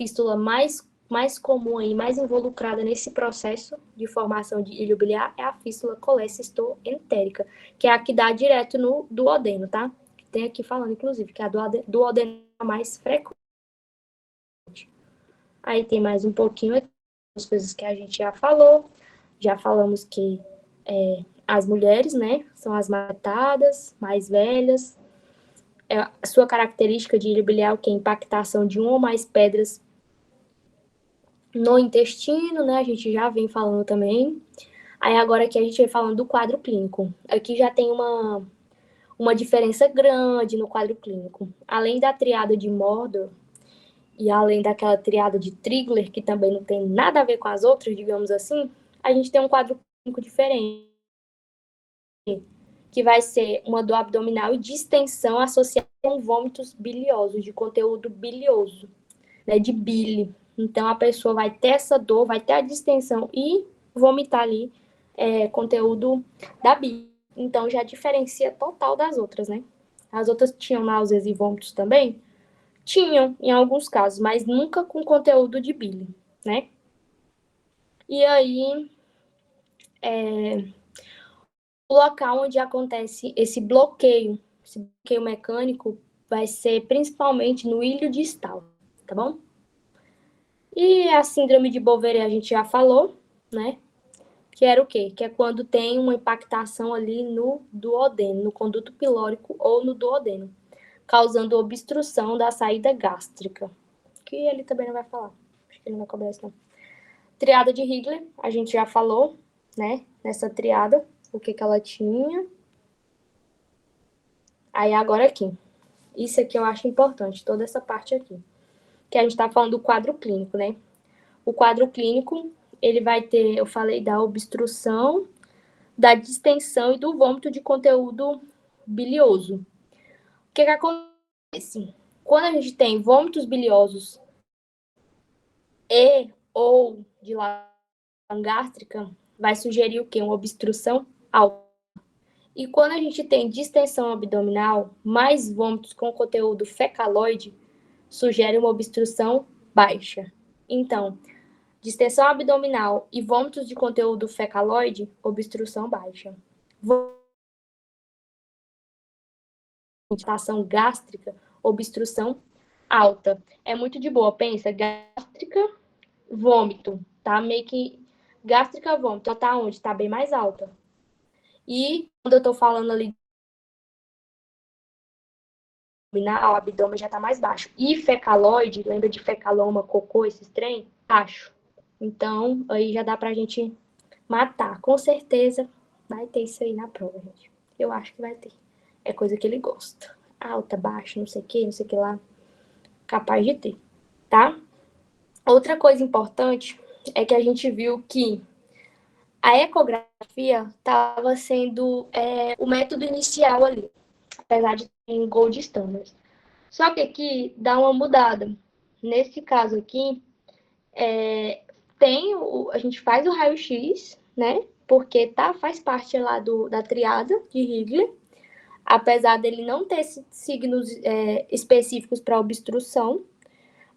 fístula mais mais comum aí, mais involucrada nesse processo de formação de ilho biliar é a fístula colecistoentérica, que é a que dá direto no duodeno, tá? Tem aqui falando, inclusive, que a duodeno é a mais frequente. Aí tem mais um pouquinho aqui, as coisas que a gente já falou. Já falamos que as mulheres, né, são as mais afetadas, mais velhas. A sua característica de ilho biliar, que é a impactação de uma ou mais pedras no intestino, né, a gente já vem falando também. Aí agora aqui a gente vem falando do quadro clínico. Aqui já tem uma diferença grande no quadro clínico. Além da triada de Mordor, e além daquela triada de Trigler, que também não tem nada a ver com as outras, digamos assim, a gente tem um quadro clínico diferente, que vai ser uma dor abdominal e distensão associada com vômitos biliosos, de conteúdo bilioso, né, de bile. Então, a pessoa vai ter essa dor, vai ter a distensão e vomitar ali conteúdo da bile. Então, já diferencia total das outras, né? As outras tinham náuseas e vômitos também? Tinham, em alguns casos, mas nunca com conteúdo de bile, né? E aí, o local onde acontece esse bloqueio mecânico, vai ser principalmente no ilho distal, tá bom? E a síndrome de Beauvery a gente já falou, né? Que era o quê? Que é quando tem uma impactação ali no duodeno, no conduto pilórico ou no duodeno, causando obstrução da saída gástrica. Que ele também não vai falar. Acho que ele não vai cobrar isso, não. Triada de Higler, a gente já falou, né? Nessa triada, o que ela tinha. Aí agora aqui. Isso aqui eu acho importante, toda essa parte aqui. Que a gente tá falando do quadro clínico, né? O quadro clínico, ele vai ter, eu falei, da obstrução, da distensão e do vômito de conteúdo bilioso. O que acontece? Quando a gente tem vômitos biliosos e ou dilatação gástrica, vai sugerir o quê? Uma obstrução alta. E quando a gente tem distensão abdominal, mais vômitos com conteúdo fecaloide, sugere uma obstrução baixa. Então, distensão abdominal e vômitos de conteúdo fecaloide, obstrução baixa. Dilatação gástrica, obstrução alta. É muito de boa, pensa, gástrica, vômito, tá? Meio que gástrica, vômito, ela tá onde? Tá bem mais alta. E quando eu tô falando ali abdominal, o abdômen já tá mais baixo. E fecaloide, lembra de fecaloma, cocô, esses trem? Baixo. Então, aí já dá pra gente matar. Com certeza vai ter isso aí na prova, gente. Eu acho que vai ter. É coisa que ele gosta. Alta, baixa, não sei o que lá. Capaz de ter, tá? Outra coisa importante é que a gente viu que a ecografia estava sendo o método inicial ali, apesar de ter em gold standard. Só que aqui dá uma mudada. Nesse caso aqui, a gente faz o raio-x, né? Porque faz parte lá da triada de Higler, apesar dele não ter signos específicos para obstrução,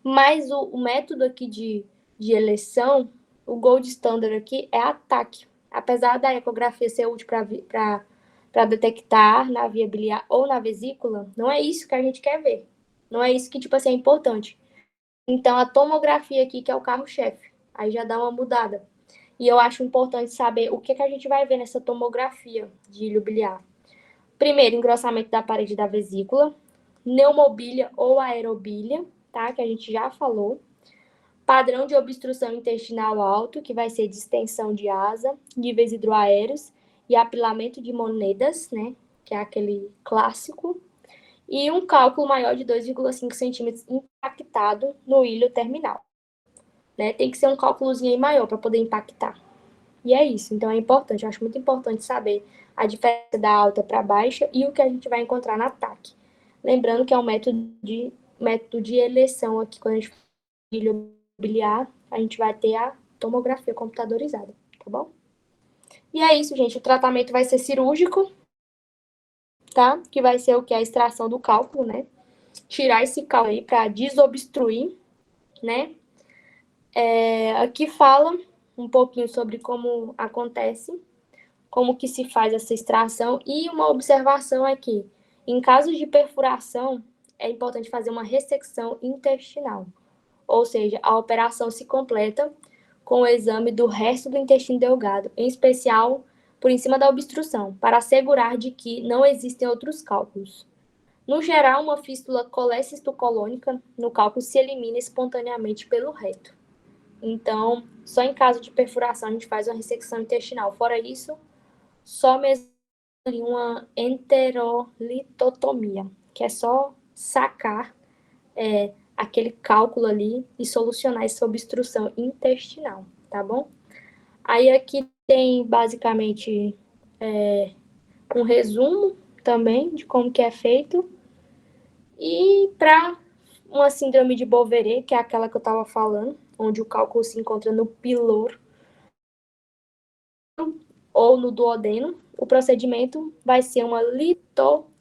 mas o método aqui de eleição, o gold standard aqui é ataque. Apesar da ecografia ser útil para detectar na via biliar ou na vesícula, não é isso que a gente quer ver. Não é isso que, tipo assim, é importante. Então, a tomografia aqui, que é o carro-chefe, aí já dá uma mudada. E eu acho importante saber o que a gente vai ver nessa tomografia de ilho biliar. Primeiro, engrossamento da parede da vesícula, pneumobilia ou aerobilia, tá? Que a gente já falou. Padrão de obstrução intestinal alto, que vai ser distensão de asa, níveis hidroaéreos e apilamento de monedas, né? Que é aquele clássico. E um cálculo maior de 2,5 centímetros impactado no ilho terminal. Né? Tem que ser um cálculozinho aí maior para poder impactar. E é isso. Então é importante, eu acho muito importante saber a diferença da alta para baixa e o que a gente vai encontrar no ataque. Lembrando que é um método de eleição aqui, quando a gente fala de ilho biliar, a gente vai ter a tomografia computadorizada, tá bom? E é isso, gente. O tratamento vai ser cirúrgico, tá? Que vai ser o que? A extração do cálculo, né? Tirar esse cálculo aí para desobstruir, né? Aqui fala um pouquinho sobre como acontece, como que se faz essa extração, e uma observação é que, em casos de perfuração, é importante fazer uma ressecção intestinal, ou seja, a operação se completa com o exame do resto do intestino delgado, em especial por em cima da obstrução, para assegurar de que não existem outros cálculos. No geral, uma fístula colêcisto-colônica no cálculo se elimina espontaneamente pelo reto. Então, só em caso de perfuração a gente faz uma ressecção intestinal. Fora isso, só mesmo uma enterolitotomia, que é só sacar aquele cálculo ali e solucionar essa obstrução intestinal, tá bom? Aí aqui tem basicamente um resumo também de como que é feito. E para uma síndrome de Beauvery, que é aquela que eu estava falando, onde o cálculo se encontra no piloro ou no duodeno, o procedimento vai ser uma litotrícia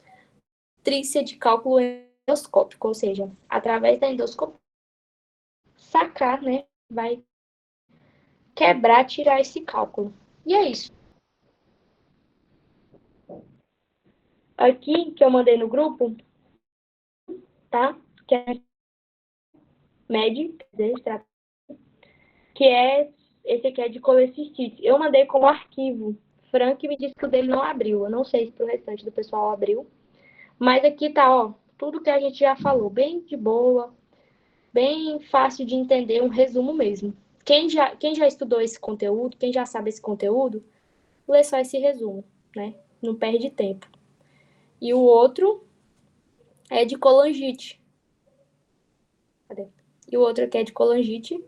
de cálculo endoscópico, ou seja, através da endoscopia, sacar, né, vai quebrar, tirar esse cálculo. E é isso. Aqui, que eu mandei no grupo, tá? Que é MED, que é esse aqui é de colecistite. Eu mandei como arquivo. Frank me disse que o dele não abriu. Eu não sei se pro restante do pessoal abriu. Mas aqui tá, ó, tudo que a gente já falou, bem de boa, bem fácil de entender, um resumo mesmo. Quem já estudou esse conteúdo, quem já sabe esse conteúdo, lê só esse resumo, né? Não perde tempo. E o outro é de colangite. Cadê? E o outro aqui é de colangite,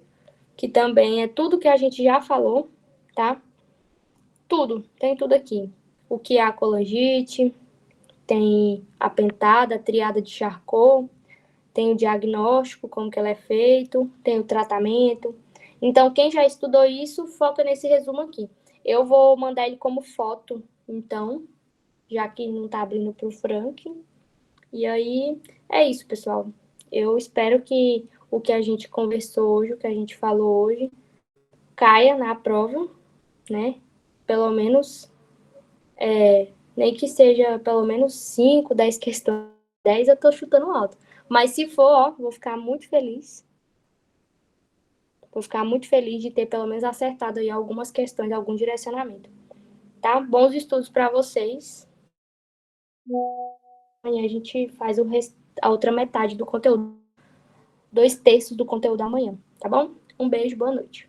que também é tudo que a gente já falou, tá? Tudo, tem tudo aqui. O que é a colangite, tem a pentada, a triada de Charcot, tem o diagnóstico, como que ela é feito, tem o tratamento. Então, quem já estudou isso, foca nesse resumo aqui. Eu vou mandar ele como foto, então, já que não tá abrindo pro Frank. E aí, é isso, pessoal. Eu espero que o que a gente conversou hoje, o que a gente falou hoje, caia na prova, né? Pelo menos, nem que seja pelo menos 5, 10 questões. 10 eu tô chutando alto. Mas se for, ó, vou ficar muito feliz. Vou ficar muito feliz de ter pelo menos acertado aí algumas questões, algum direcionamento. Tá? Bons estudos para vocês. Amanhã a gente faz a outra metade do conteúdo. 2/3 do conteúdo amanhã, tá bom? Um beijo, boa noite.